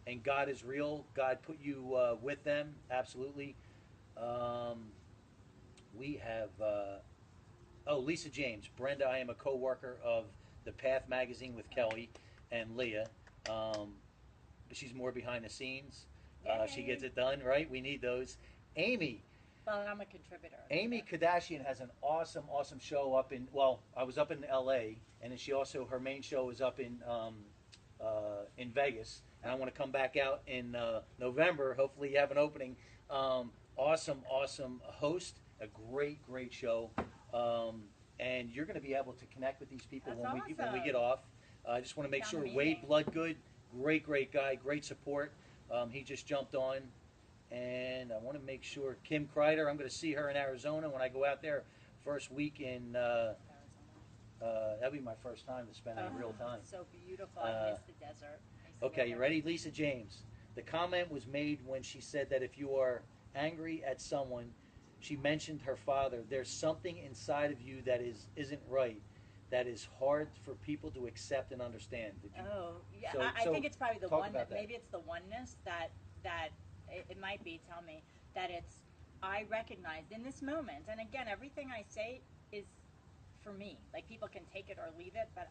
And God is real. God put you with them. Absolutely. We have, Lisa James. Brenda, I am a co-worker of The Path magazine with Kelly and Leah. She's more behind the scenes. She gets it done, right? We need those. Amy. Well, I'm a contributor. Amy Kardashian has an awesome show up in, I was up in LA, and then her main show is up in Vegas. And I want to come back out in November. Hopefully you have an opening. Awesome host. A great show. And you're going to be able to connect with these people when we get off. I just want to make sure. Wade Bloodgood, great guy, great support. He just jumped on. And I want to make sure. Kim Kreider, I'm going to see her in Arizona when I go out there first week in that'll be my first time to spend in real time. So beautiful. I miss the desert. Okay, you ready? Lisa James. The comment was made when she said that if you are angry at someone, she mentioned her father. There's something inside of you that isn't right, that is hard for people to accept and understand. I think it's probably the one that. Maybe it's the oneness that it might be. Tell me that it's. I recognized in this moment, and again, everything I say is for me. Like people can take it or leave it, but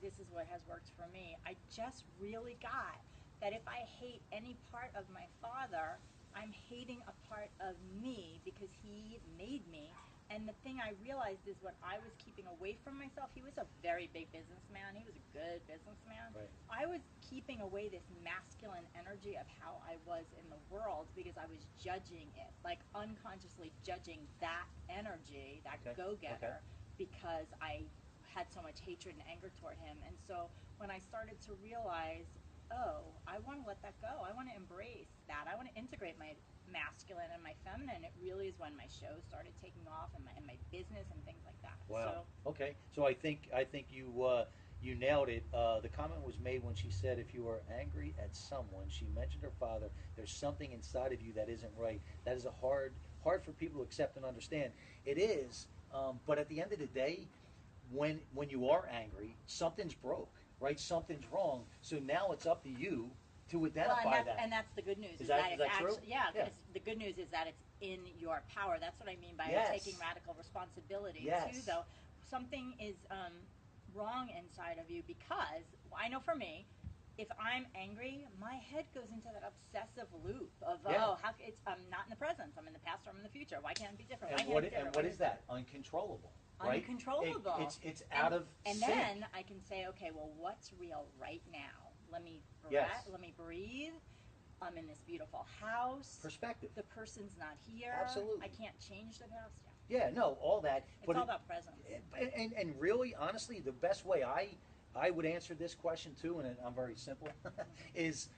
this is what has worked for me. I just really got that if I hate any part of my father, I'm hating a part of me because he made me. And the thing I realized is what I was keeping away from myself. He was a very big businessman. He was a good businessman. Right. I was keeping away this masculine energy of how I was in the world because I was judging it, like unconsciously judging that energy, that go-getter, because I had so much hatred and anger toward him. And so when I started to realize, oh, I want to let that go. I want to embrace that. I want to integrate my masculine and my feminine, it really is when my show started taking off and my business and things like that. Wow. So, Okay. So I think you nailed it. The comment was made when she said, "If you are angry at someone," she mentioned her father. There's something inside of you that isn't right. That is a hard for people to accept and understand. It is, but at the end of the day, when you are angry, something's broke, right? Something's wrong. So now it's up to you to identify that. And that's the good news. Is that it's true? actually, yeah. The good news is that it's in your power. That's what I mean by Yes. taking radical responsibility Yes. too. Though something is wrong inside of you, because I know for me, if I'm angry, my head goes into that obsessive loop of I'm not in the present, I'm in the past, or I'm in the future. Why can't it be different? And what is that? Uncontrollable. Right? Uncontrollable. It's out of and sync. then I can say, okay, well, what's real right now? Let me Let me breathe. I'm in this beautiful house. Perspective. The person's not here. Absolutely. I can't change the past. Yeah, no, all that. It's all about presence. And really, honestly, the best way I would answer this question too, and I'm very simple, is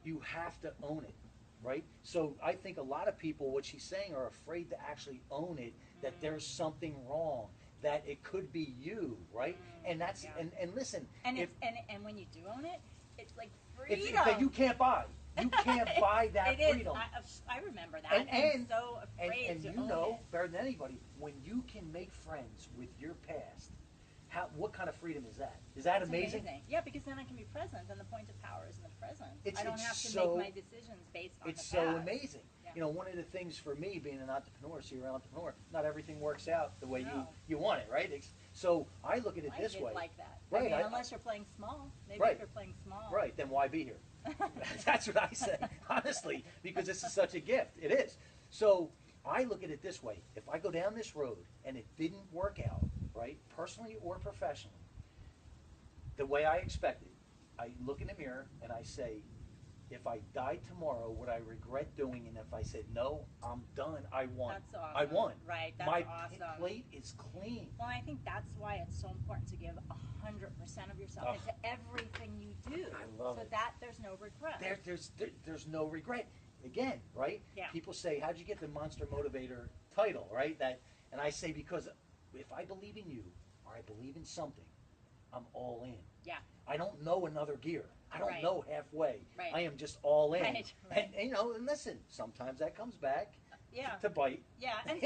you have to own it, right? So I think a lot of people, what she's saying, are afraid to actually own it, that there's something wrong, that it could be you, right? And that's and listen, and when you do own it, it's like freedom that you can't buy. You can't buy that freedom. I remember that. I'm so afraid and to you own know it. better than anybody, when you can make friends with your past, what kind of freedom is that? Is that amazing? Yeah, because then I can be present, and the point of power is in the present. I don't have to so, make my decisions based on the past. It's so amazing. Yeah. You know, one of the things for me, being an entrepreneur, so you're an entrepreneur, not everything works out the way No. you want it, right? So I look at it this way. Like that. Right. I mean, unless you're playing small. Maybe right. if you're playing small. Right, then why be here? That's what I say, honestly, because this is such a gift. It is. So I look at it this way. If I go down this road and it didn't work out, right, personally or professionally, the way I expected, I look in the mirror and I say, if I died tomorrow, would I regret doing it? And if I said, no, I'm done, I won. That's awesome. I won. Right, that's My awesome. plate is clean. Well, I think that's why it's so important to give 100% of yourself into everything you do. I love it. So that there's no regret. There's no regret. Again, right? Yeah. People say, how'd you get the Monster Motivator title, right? And I say, because if I believe in you, or I believe in something, I'm all in. Yeah. I don't know another gear. I don't know halfway. Right. I am just all in. Right. And and listen, sometimes that comes back to bite. Yeah, and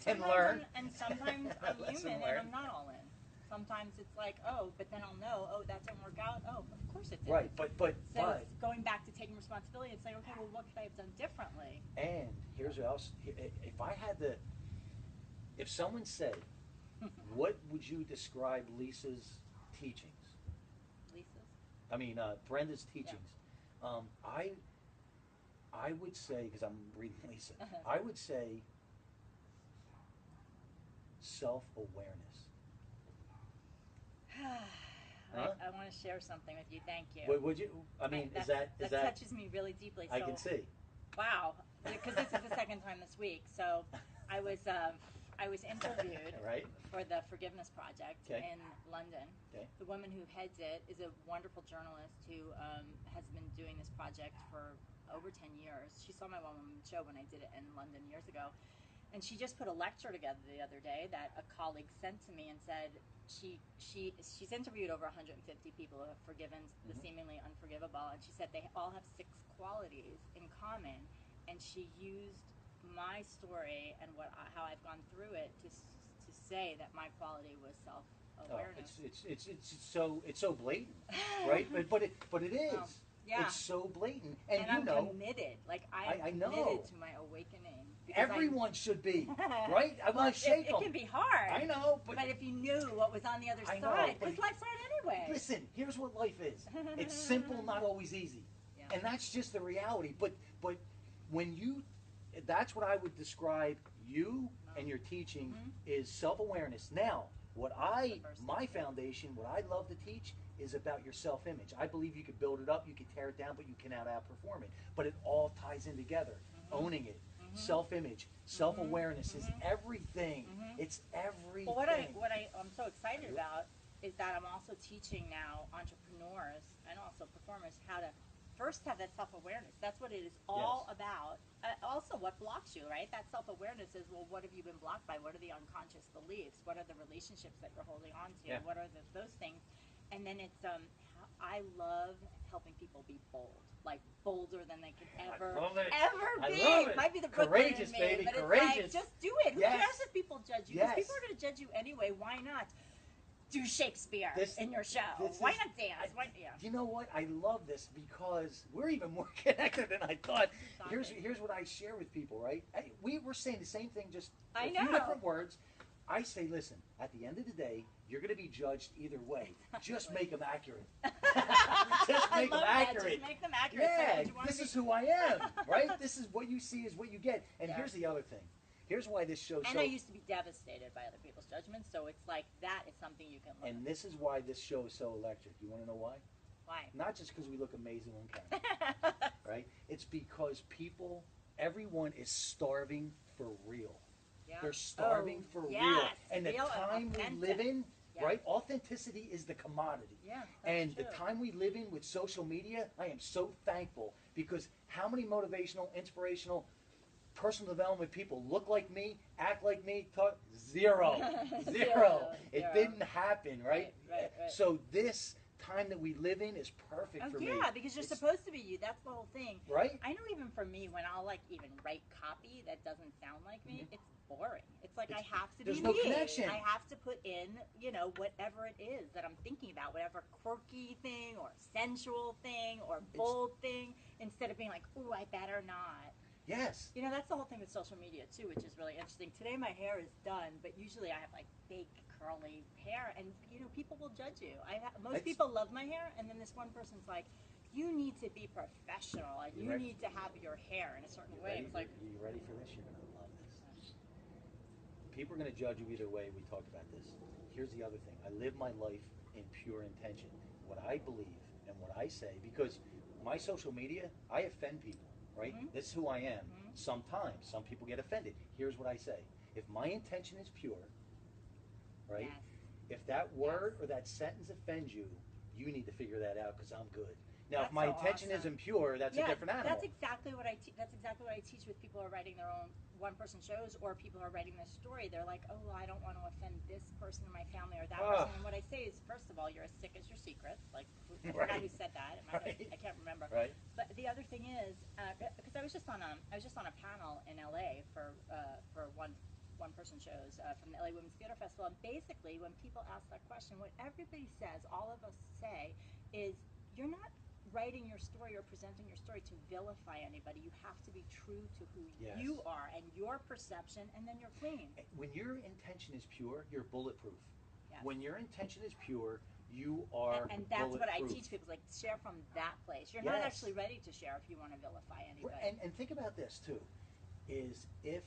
and learn. And sometimes I'm Lesson human learned. and I'm not all in. Sometimes it's like, oh, but then I'll know, oh, that didn't work out. Oh, of course it didn't. Right, but So it's going back to taking responsibility and saying, okay, well, what could I have done differently? And here's what else. If someone said, what would you describe Lisa's teachings? Brenda's teachings. I would say, because I'm reading Lisa, I would say self-awareness. I want to share something with you. Thank you. Would you? That touches me really deeply. So, I can see. Wow, because this is the second time this week. So I was interviewed for the Forgiveness Project in London. Okay. The woman who heads it is a wonderful journalist who has been doing this project for over 10 years. She saw my one-woman show when I did it in London years ago. And she just put a lecture together the other day that a colleague sent to me and said she's interviewed over 150 people who have forgiven the seemingly unforgivable, and she said they all have 6 qualities in common, and she used my story and how I've gone through it to say that my quality was self-awareness. It's so blatant, right? but it is. Yeah. It's so blatant, and I'm committed. Like I'm committed to my awakening. Everyone should be, right? I want to shake them. It can be hard. I know, but if you knew what was on the other side, because life's hard anyway. Listen, here's what life is. It's simple, not always easy, and that's just the reality. But when that's what I would describe you and your teaching is self-awareness. Now, my foundation, what I love to teach is about your self-image. I believe you could build it up, you could tear it down, but you cannot outperform it. But it all ties in together. Owning it, self-image, self-awareness is everything. It's everything. Well, what I'm so excited about is that I'm also teaching now entrepreneurs and also performers how to first have that self-awareness. That's what it is all about. Also, what blocks you, right? That self-awareness is, well, what have you been blocked by? What are the unconscious beliefs? What are the relationships that you're holding on to? What are those things? And then it's, I love helping people be bold, like bolder than they could ever be. It might be the courageous, Brooklyn in me, baby, but courageous. it's like, just do it. Who cares if people judge you? Because people are going to judge you anyway. Why not do Shakespeare in your show? Why not dance? You know what? I love this because we're even more connected than I thought. Here's what I share with people, right? We're saying the same thing, just a few different words. I say, listen, at the end of the day, you're going to be judged either way. Just make them accurate. Just make them accurate. Just make them accurate. Yeah, this is who I am, right? This is what you see is what you get. And here's the other thing. Here's why this show. And I used to be devastated by other people's judgments, so it's like that is something you can learn. And this is why this show is so electric. You want to know why? Why? Not just because we look amazing on camera, right? It's because everyone is starving for real. Yeah. They're starving for real. And the time we live in, right? Authenticity is the commodity. Yeah, and the time we live in with social media, I am so thankful because how many motivational, inspirational, personal development people look like me, act like me, talk zero. It didn't happen, right? Right. So this time that we live in is perfect for me. Yeah, because you're supposed to be you. That's the whole thing. Right? I know even for me, when I'll even write copy that doesn't sound like me, it's boring. It's like I have to be me. There's no connection. I have to put in, whatever it is that I'm thinking about, whatever quirky thing or sensual thing or bold thing, instead of being like, ooh, I better not. Yes. That's the whole thing with social media too, which is really interesting. Today my hair is done, but usually I have like big curly hair, and people will judge you. Most people love my hair, and then this one person's like, you need to be professional, and you need to have your hair in a certain way. It's like, are you ready for this? You're gonna love this. People are gonna judge you either way. We talked about this. Here's the other thing. I live my life in pure intention. What I believe and what I say, because my social media, I offend people. Right? This is who I am. Sometimes some people get offended. Here's what I say. If my intention is pure, right? If that word or that sentence offends you, you need to figure that out because I'm good. Now, if my intention isn't pure, that's a different animal. That's exactly what I teach. That's exactly what I teach with people who are writing their own one-person shows or people who are writing their story. They're like, oh, I don't want to offend this person in my family or that person. And what I say is, first of all, you're as sick as your secrets. Like, I forgot who said that. I can't remember. But the other thing is, because I was just on a panel in LA for one-person shows from the LA Women's Theater Festival, and basically, when people ask that question, what everybody says, all of us say, is you're not writing your story or presenting your story to vilify anybody. You have to be true to who you are and your perception, and then you're clean. When your intention is pure, you're bulletproof. When your intention is pure, you are and that's what I teach people, like, share from that place. You're not actually ready to share if you want to vilify anybody. And think about this too, is if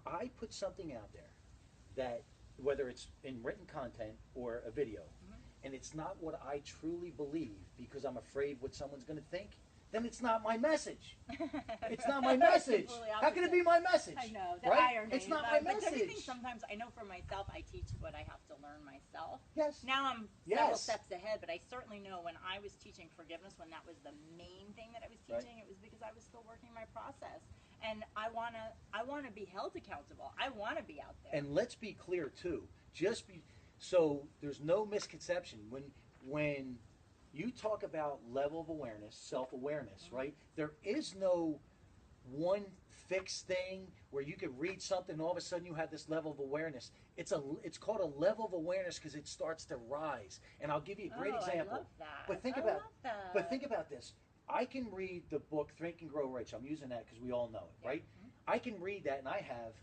I put something out there that, whether it's in written content or a video, and it's not what I truly believe because I'm afraid what someone's going to think, then it's not my message. It's not my message. How can it be my message? I know, the irony. It's not my message. Sometimes, I know for myself, I teach what I have to learn myself. Yes. Now I'm several steps ahead, but I certainly know when I was teaching forgiveness, when that was the main thing that I was teaching, it was because I was still working my process. And I wanna be held accountable. I wanna be out there. And let's be clear too. So there's no misconception when you talk about level of awareness, self-awareness, right? There is no one fixed thing where you could read something and all of a sudden you have this level of awareness. It's called a level of awareness because it starts to rise. And I'll give you a great example. I love that. But think about this. I can read the book Think and Grow Rich. I'm using that because we all know it, right? I can read that and I have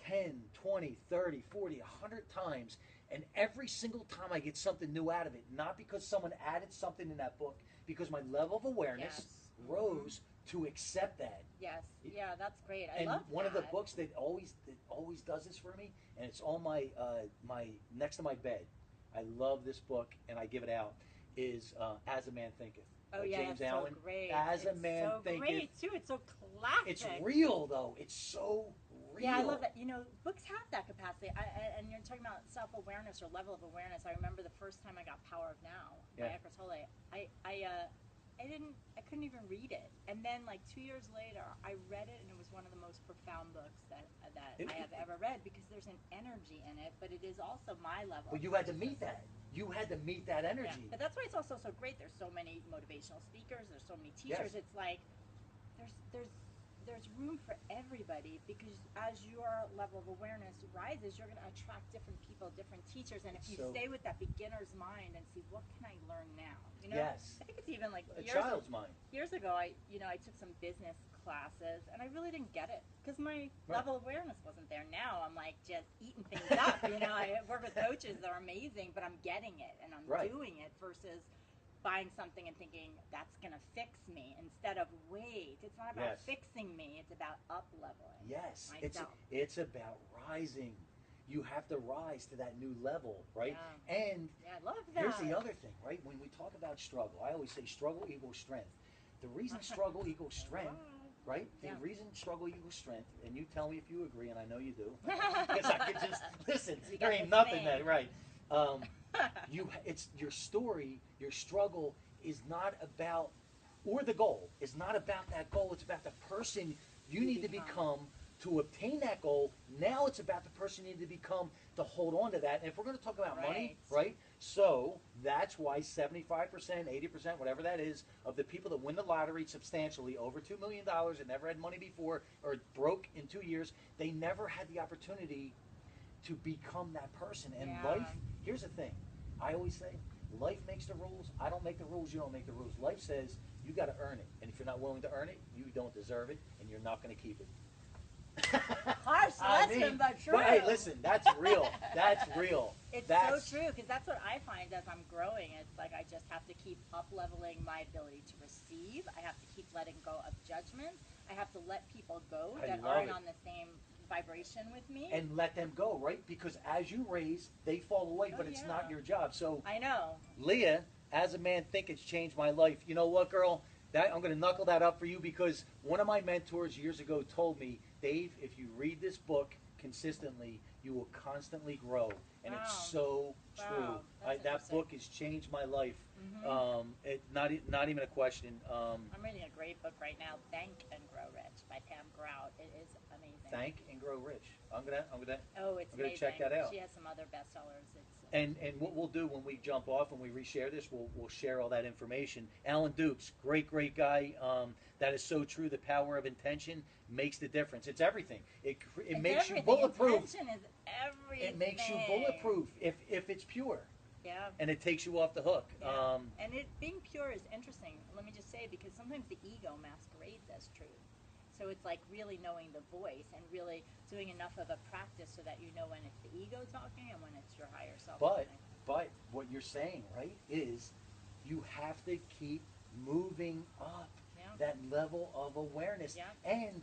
10, 20, 30, 40, 100 times, and every single time I get something new out of it, not because someone added something in that book, because my level of awareness rose to accept that. Yes, yeah, that's great. I love that. And one of the books that always does this for me, and it's on my next to my bed. I love this book, and I give it out. Is As a Man Thinketh. Oh yeah, James it's Allen. so great. As a Man Thinketh. It's so great too. It's so classic. It's real though. It's so real. Yeah, I love that. Books have that capacity. And you're talking about self-awareness or level of awareness. I remember the first time I got Power of Now by Eckhart Tolle. I couldn't even read it. And then like 2 years later, I read it, and it was one of the most profound books that I have ever read, because there's an energy in it, but it is also my level. Well, you had to meet that. You had to meet that energy. Yeah. But that's why it's also so great. There's so many motivational speakers. There's so many teachers. Yes. It's like there's room for everybody, because as your level of awareness rises, you're going to attract different people, different teachers. And if you stay with that beginner's mind and see, what can I learn now? You know, yes. I think it's even like a child's mind. Years ago, I took some business classes, and I really didn't get it because my level of awareness wasn't there. Now I'm like just eating things up. You know, I work with coaches that are amazing, but I'm getting it and I'm doing it, versus buying something and thinking that's going to fix me, instead of wait, it's not about fixing me, it's about up leveling. Yes, myself. it's about rising. You have to rise to that new level, right? Yeah. And I love that. Here's the other thing, right? When we talk about struggle, I always say struggle equals strength. The reason struggle equals strength, right? The reason struggle equals strength, and you tell me if you agree, and I know you do, because I could just listen. There ain't nothing that right. It's your story, your struggle is not about, or the goal is not about that goal. It's about the person you need to become to obtain that goal. Now it's about the person you need to become to hold on to that. And if we're going to talk about money, right? So that's why 75%, 80%, whatever that is, of the people that win the lottery substantially, over $2 million, and never had money before, or broke in 2 years, they never had the opportunity to become that person. And life, here's the thing, I always say, life makes the rules. I don't make the rules, you don't make the rules. Life says you got to earn it. And if you're not willing to earn it, you don't deserve it, and you're not going to keep it. Harsh lesson, but true. But hey, listen, that's real. That's real. It's so true, because that's what I find as I'm growing. It's like I just have to keep up-leveling my ability to receive. I have to keep letting go of judgment. I have to let people go that aren't on the same vibration with me. And let them go, right? Because as you raise, they fall away, but it's not your job. So I know. Leah, as a man, think it's changed my life. You know what, girl? I'm going to knuckle that up for you, because one of my mentors years ago told me, Dave, if you read this book consistently, you will constantly grow. And it's so true. That book has changed my life. Not even a question. I'm reading a great book right now, Think and Grow Rich by Pam Grout. It is amazing. Think and Grow Rich. I'm gonna it's amazing. check that out. She has some other bestsellers. And what we'll do when we jump off and we reshare this, we'll share all that information. Alan Dukes, great guy. That is so true. The power of intention makes the difference. It's everything. It makes you bulletproof. Intention is everything. It makes you bulletproof if it's pure. Yeah. And it takes you off the hook. Yeah. And being pure is interesting. Let me just say, because sometimes the ego masquerades as truth. So it's like really knowing the voice and really doing enough of a practice so that you know when it's the ego talking and when it's your higher self talking. But what you're saying, right, is you have to keep moving up that level of awareness. Yeah. And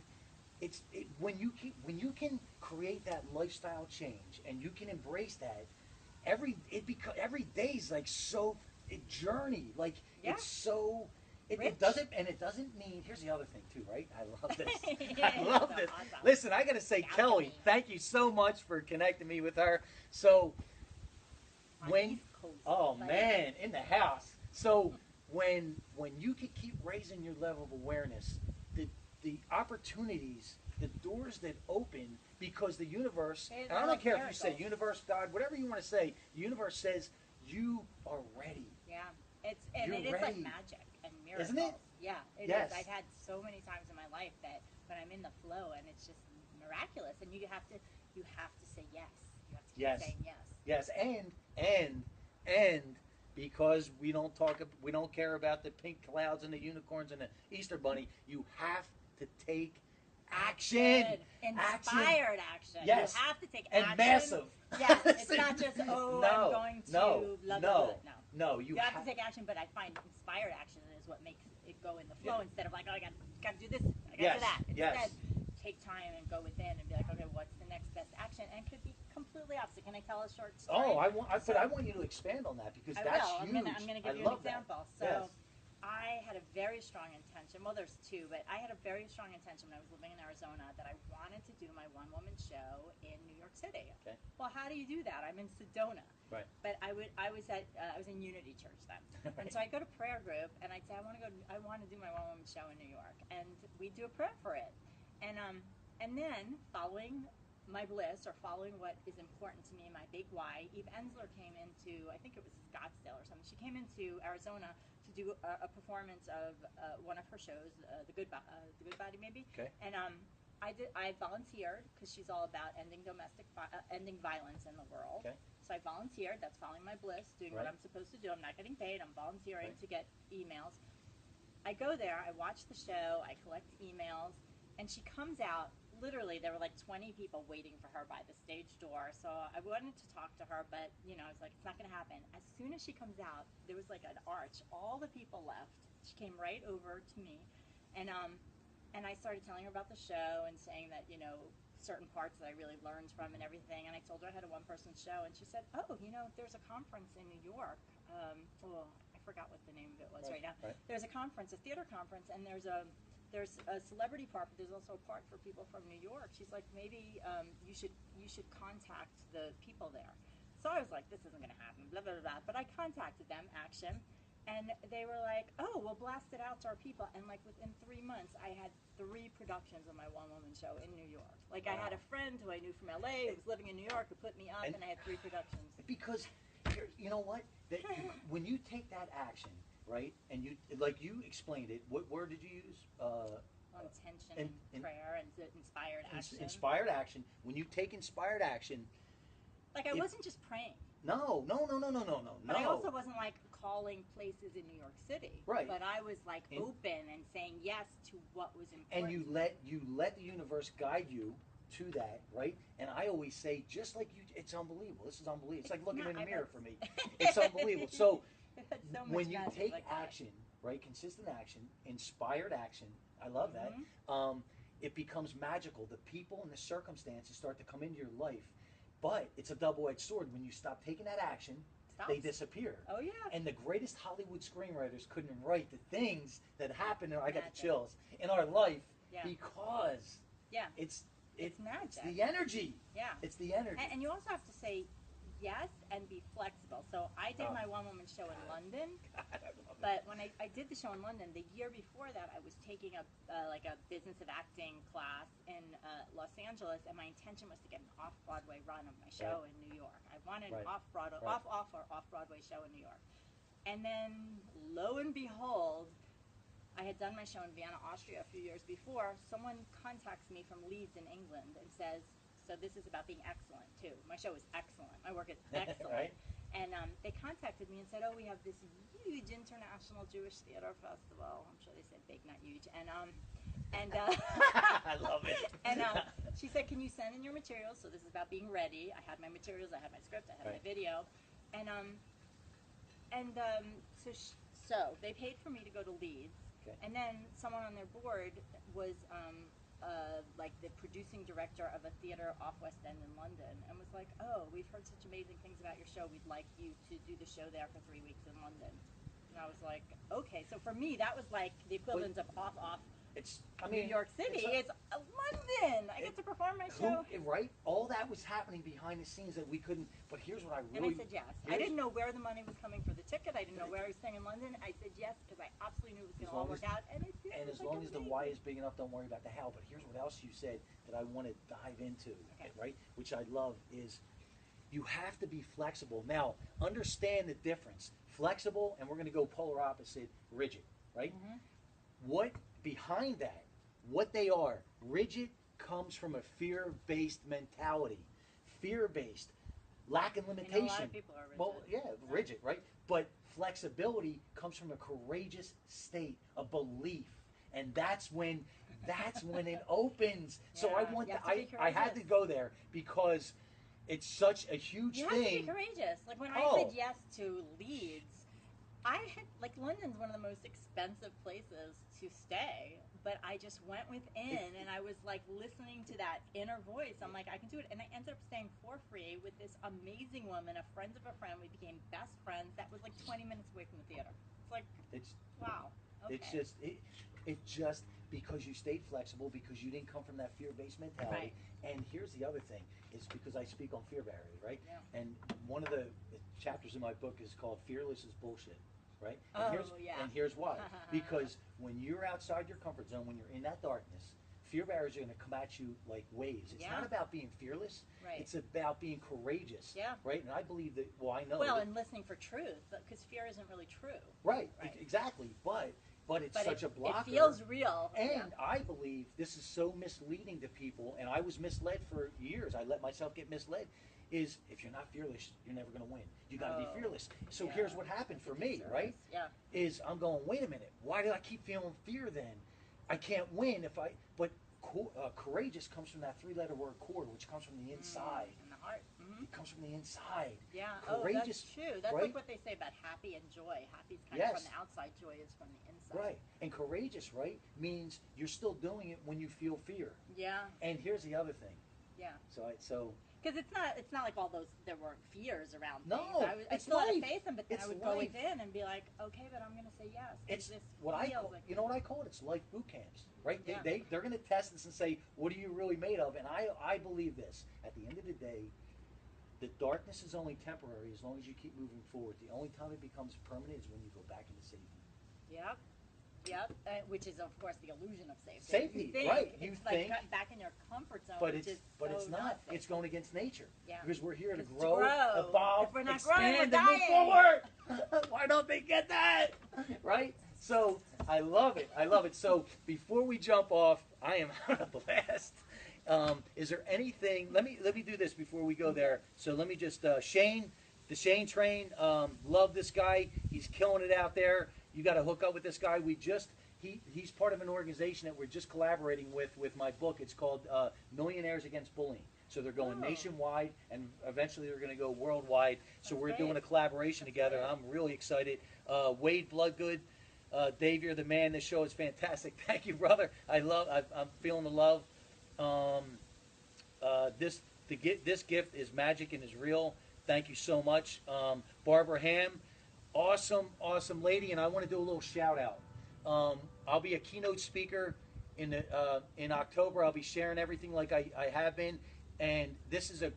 when you can create that lifestyle change and you can embrace that, every day is like a journey. Like it's so. It doesn't mean. Here's the other thing too, right? I love this. I love this. Awesome. Listen, I gotta say, Kelly, thank you so much for connecting me with her. So in the house. So when you can keep raising your level of awareness, the opportunities, the doors that open, because the universe, and I don't care if you say universe, God, whatever you want to say, the universe says you are ready. Yeah, it is like magic and miracles. Isn't it? Yeah, it is. I've had so many times in my life that when I'm in the flow, and it's just miraculous, and you have to say yes. You have to keep saying yes. Yes, and because we don't care about the pink clouds and the unicorns and the Easter bunny, you have to take action. Inspired action. Yes. You have to take action. And massive. Yes, it's not just, I'm going to blah, blah, blah. No, you have to take action, but I find inspired action is what makes it go in the flow instead of like, oh, I got to do this, I got to do that. Instead, take time and go within and be like, okay, what's the next best action? And it could be completely opposite. Can I tell a short story? Oh, I want you to expand on that, because that's huge. I'm going to give you an example. So I had a very strong intention. Well, there's two, but I had a very strong intention when I was living in Arizona that I wanted to do my one-woman show in New York City. Okay. Well, how do you do that? I'm in Sedona. Right. But I was in Unity Church then, Right. and so I go to prayer group, and I'd say I want to do my one-woman show in New York, and we do a prayer for it, and then following my bliss, or following what is important to me, my big why, Eve Ensler came into, I think it was Scottsdale or something. She came into Arizona to do a performance of one of her shows, The Good Body, maybe. Okay. And I volunteered because she's all about ending ending violence in the world. Okay. So I volunteered. That's following my bliss, doing what Right. I'm supposed to do. I'm not getting paid. I'm volunteering Right. to get emails. I go there. I watch the show. I collect emails, and she comes out. Literally, there were like 20 people waiting for her by the stage door. So I wanted to talk to her, but I was like, it's not going to happen. As soon as she comes out, there was like an arch. All the people left. She came right over to me, and I started telling her about the show and saying that certain parts that I really learned from and everything. And I told her I had a one-person show, and she said, "Oh, there's a conference in New York. I forgot what the name of it was right now. Right. There's a conference, a theater conference, and there's a celebrity part, but there's also a part for people from New York." She's like, "Maybe you should contact the people there." So I was like, "This isn't going to happen." Blah blah blah. But I contacted them, Action, and they were like, "Oh, we'll blast it out to our people." And like within 3 months, I had 3 productions of my one-woman show in New York. Like I had a friend who I knew from LA who was living in New York who put me up, and I had 3 productions. Because you know what? When you take that action, right, and you explained it. What word did you use? Intention and prayer and inspired action. Inspired action. When you take inspired action, like I wasn't just praying. No. But I also wasn't like calling places in New York City. Right. But I was like open and saying yes to what was important. And you let the universe guide you to that, right? And I always say, just like you, it's unbelievable. This is unbelievable. It's like looking in a mirror for me. It's unbelievable. So when you take action, right, consistent action, inspired action, I love that. It becomes magical. The people and the circumstances start to come into your life, but it's a double-edged sword. When you stop taking that action, they disappear. Oh yeah. And the greatest Hollywood screenwriters couldn't write the things that happen. I got the chills in our life because it's magic. It's the energy. Yeah. It's the energy. And you also have to say yes and be flexible. So I did my one-woman show in London. But when I did the show in London, the year before that, I was taking a business of acting class in Los Angeles, and my intention was to get an off-Broadway run of my show in New York. I wanted an off-Broadway show in New York. And then, lo and behold, I had done my show in Vienna, Austria a few years before. Someone contacts me from Leeds in England and says, "So this is about being excellent, too." My show is excellent. My work is excellent. And they contacted me and said, "Oh, we have this huge international Jewish theater festival." I'm sure they said big, not huge. And I love it. And she said, "Can you send in your materials?" So this is about being ready. I had my materials. I had my script. I had my video. So they paid for me to go to Leeds. Okay. And then someone on their board was like the producing director of a theater off West End in London, and was like, "Oh, we've heard such amazing things about your show. We'd like you to do the show there for 3 weeks in London." And I was like, "Okay." So for me, that was like the equivalent of off. New York City. It's London. I get to perform my show. Right? All that was happening behind the scenes that we couldn't. But here's what I really. And I said yes. I didn't know where the money was coming for the ticket. I didn't know where I was staying in London. I said yes because I absolutely knew it was going to all work out. And it did. And as long as the why is big enough, don't worry about the how. But here's what else you said that I want to dive into, right? Which I love is you have to be flexible. Now, understand the difference. Flexible, and we're going to go polar opposite, rigid, right? What behind that, what they are, rigid comes from a fear-based mentality. Fear-based, lack of limitation. A lot of people are rigid. Well, rigid, right? But flexibility comes from a courageous state, a belief. And that's when it opens. So I had to go there because it's such a huge thing. You have to be courageous. Like when I said yes to Leeds, London's one of the most expensive places to stay, but I just went within and I was like listening to that inner voice. I'm like, I can do it. And I ended up staying for free with this amazing woman, a friend of a friend. We became best friends. That was like 20 minutes away from the theater. It's like, wow. It's Okay. just it just because you stayed flexible, because you didn't come from that fear-based mentality. Right. And here's the other thing: is because I speak on fear barriers, right? Yeah. And one of the chapters in my book is called "Fearless is Bullshit." Right? Oh, And here's why. Because when you're outside your comfort zone, when you're in that darkness, fear barriers are going to come at you like waves. It's not about being fearless. Right. It's about being courageous. Yeah. Right? And I believe that, well, I know. Well, that, and listening for truth, because fear isn't really true. right. Right. Exactly. But it's But such a blocker. It feels real. And I believe this is so misleading to people, and I was misled for years. I let myself get misled. Is if you're not fearless, you're never going to win. You got to be fearless. So here's what happened for me, right? Yeah. Is I'm going, wait a minute, why do I keep feeling fear then? I can't win if I, but courageous comes from that three-letter word core, which comes from the inside. In the heart. Mm-hmm. It comes from the inside. Yeah. Courageous, that's true. That's right? like what they say about happy and joy. Happy's kind of from the outside, joy is from the inside. Right. And courageous, right, means you're still doing it when you feel fear. Yeah. And here's the other thing. Yeah. So because it's not like all those there were fears around no, things. I it's still had to life. face them, but then It's I would life. go within and be like, okay, but I'm going to say yes. It's this what I feels call, like you know what I call it? It's life boot camps, right? Yeah. They're going to test us and say, what are you really made of? And I believe this. At the end of the day, the darkness is only temporary as long as you keep moving forward. The only time it becomes permanent is when you go back into safety. Yep. Yep. Which is of course the illusion of safety. Safety, you think, right? It's You like think, back in your comfort zone, but which it's is it's so not. safe. It's going against nature. Yeah. Because we're here to It's to grow, grow. evolve, If we're not growing, expand, we're and move dying. forward. Why don't they get that? Right? So I love it. I love it. So before we jump off, I am having a blast. Is there anything? Let me do this before we go there. So let me just Shane, the Shane train. Love this guy. He's killing it out there. You got to hook up with this guy. He's part of an organization that we're just collaborating with my book. It's called Millionaires Against Bullying. So they're going nationwide, and eventually they're going to go worldwide. So we're doing a collaboration together, and I'm really excited. Wade Bloodgood, Dave, you're the man. This show is fantastic. Thank you, brother. I'm feeling the love. This gift is magic and is real. Thank you so much, Barbara Ham. Awesome lady, and I want to do a little shout out. I'll be a keynote speaker in October. I'll be sharing everything like I have been, and this is an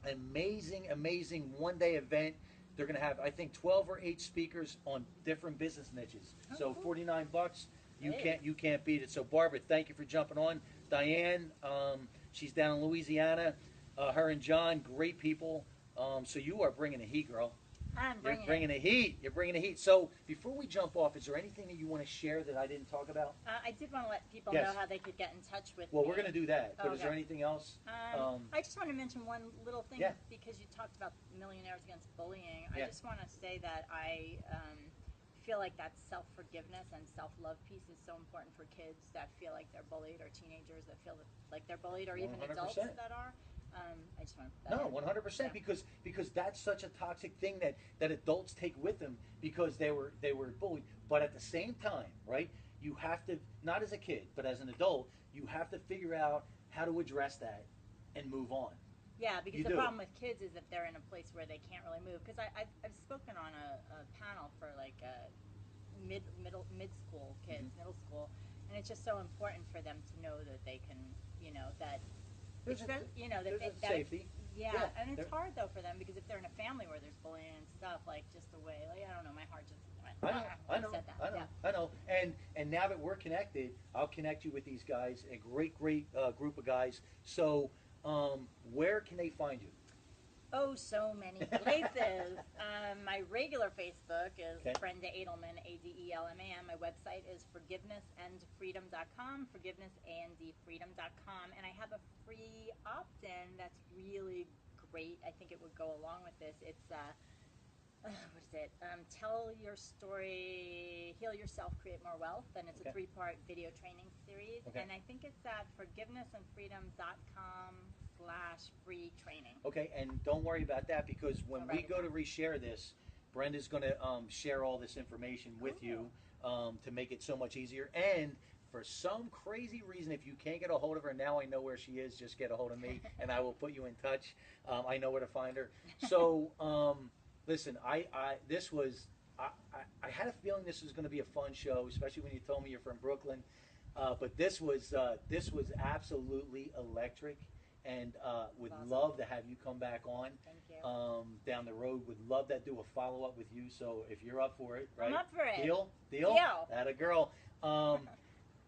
amazing one-day event. They're going to have, I think, 12 or 8 speakers on different business niches. So cool. $49, you can't beat it. So Barbara, thank you for jumping on. Diane, she's down in Louisiana. Her and John, great people. So you are bringing the heat, girl. You're bringing the heat. You're bringing the heat. So before we jump off, is there anything that you want to share that I didn't talk about? I did want to let people know how they could get in touch with me. Well, we're going to do that. But is there anything else? I just want to mention one little thing because you talked about Millionaires Against Bullying. I just want to say that I feel like that self-forgiveness and self-love piece is so important for kids that feel like they're bullied, or teenagers that feel like they're bullied, or even 100%. adults that are. I just want to. No, 100%, because that's such a toxic thing that adults take with them because they were bullied. But at the same time, right? You have to, not as a kid, but as an adult, you have to figure out how to address that and move on. Yeah, because the problem with kids is that they're in a place where they can't really move. Because I've spoken on a panel for like mid school kids, middle school, and it's just so important for them to know that they can, that There's safety. Yeah, and it's hard though for them because if they're in a family where there's bullying and stuff, like just the way, like I don't know, my heart just went. I know. And now that we're connected, I'll connect you with these guys, a great group of guys. So, where can they find you? Oh, so many places. My regular Facebook is Brenda Adelman, Adelman. My website is forgivenessandfreedom.com, forgivenessandfreedom.com. And I have a free opt-in that's really great. I think it would go along with this. It's, what is it? Tell your story, heal yourself, create more wealth. And it's a 3-part video training series. And I think it's at forgivenessandfreedom.com/free training. Okay, and don't worry about that because when we go to reshare this, Brenda's going to share all this information with you to make it so much easier. And for some crazy reason, if you can't get a hold of her, now I know where she is. Just get a hold of me, and I will put you in touch. I know where to find her. So, listen, this was I had a feeling this was going to be a fun show, especially when you told me you're from Brooklyn. But this was absolutely electric, and would Awesome. love to have you come back on. Thank you. Down the road. Would love to do a follow up with you. So if you're up for it, right? I'm up for it. Deal. Deal. That a girl.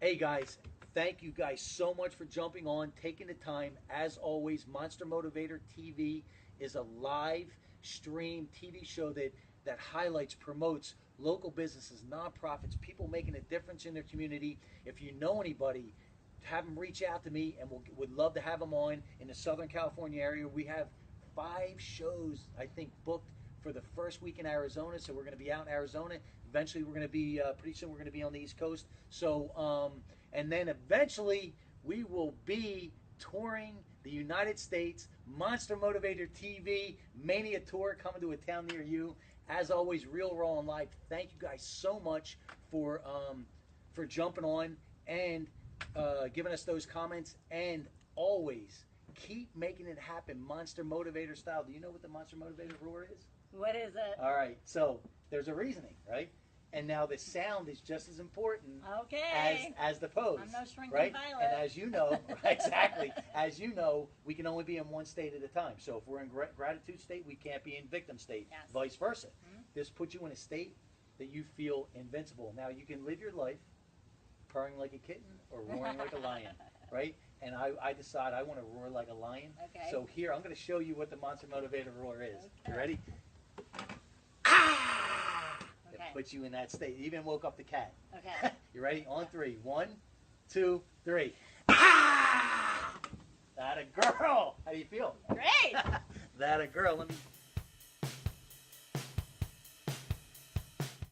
Hey guys, thank you guys so much for jumping on, taking the time. As always, Monster Motivator TV is a live stream TV show that highlights, promotes local businesses, nonprofits, people making a difference in their community. If you know anybody, have them reach out to me, and would love to have them on in the Southern California area. We have 5 shows, I think, booked for the first week in Arizona, so we're going to be out in Arizona. Eventually, we're going to be, pretty soon, we're going to be on the East Coast. So, and then eventually, we will be touring the United States, Monster Motivator TV, Mania Tour coming to a town near you. As always, real, raw, and live. Thank you guys so much for jumping on and giving us those comments. And always, keep making it happen, Monster Motivator style. Do you know what the Monster Motivator roar is? What is it? All right, so there's a reasoning, right? And now the sound is just as important as the pose. I'm no shrinking right? violet. And as you know, exactly, as you know, we can only be in one state at a time. So if we're in gratitude state, we can't be in victim state. Yes. Vice versa. Mm-hmm. This puts you in a state that you feel invincible. Now you can live your life purring like a kitten or roaring like a lion, right? And I decide I want to roar like a lion. Okay. So here, I'm going to show you what the Monster Motivator roar is. Okay. You ready? It Okay. puts you in that state. You even woke up the cat. Okay. You ready? On 3. 1, 2, 3. That a girl. How do you feel? Great. That a girl. Let me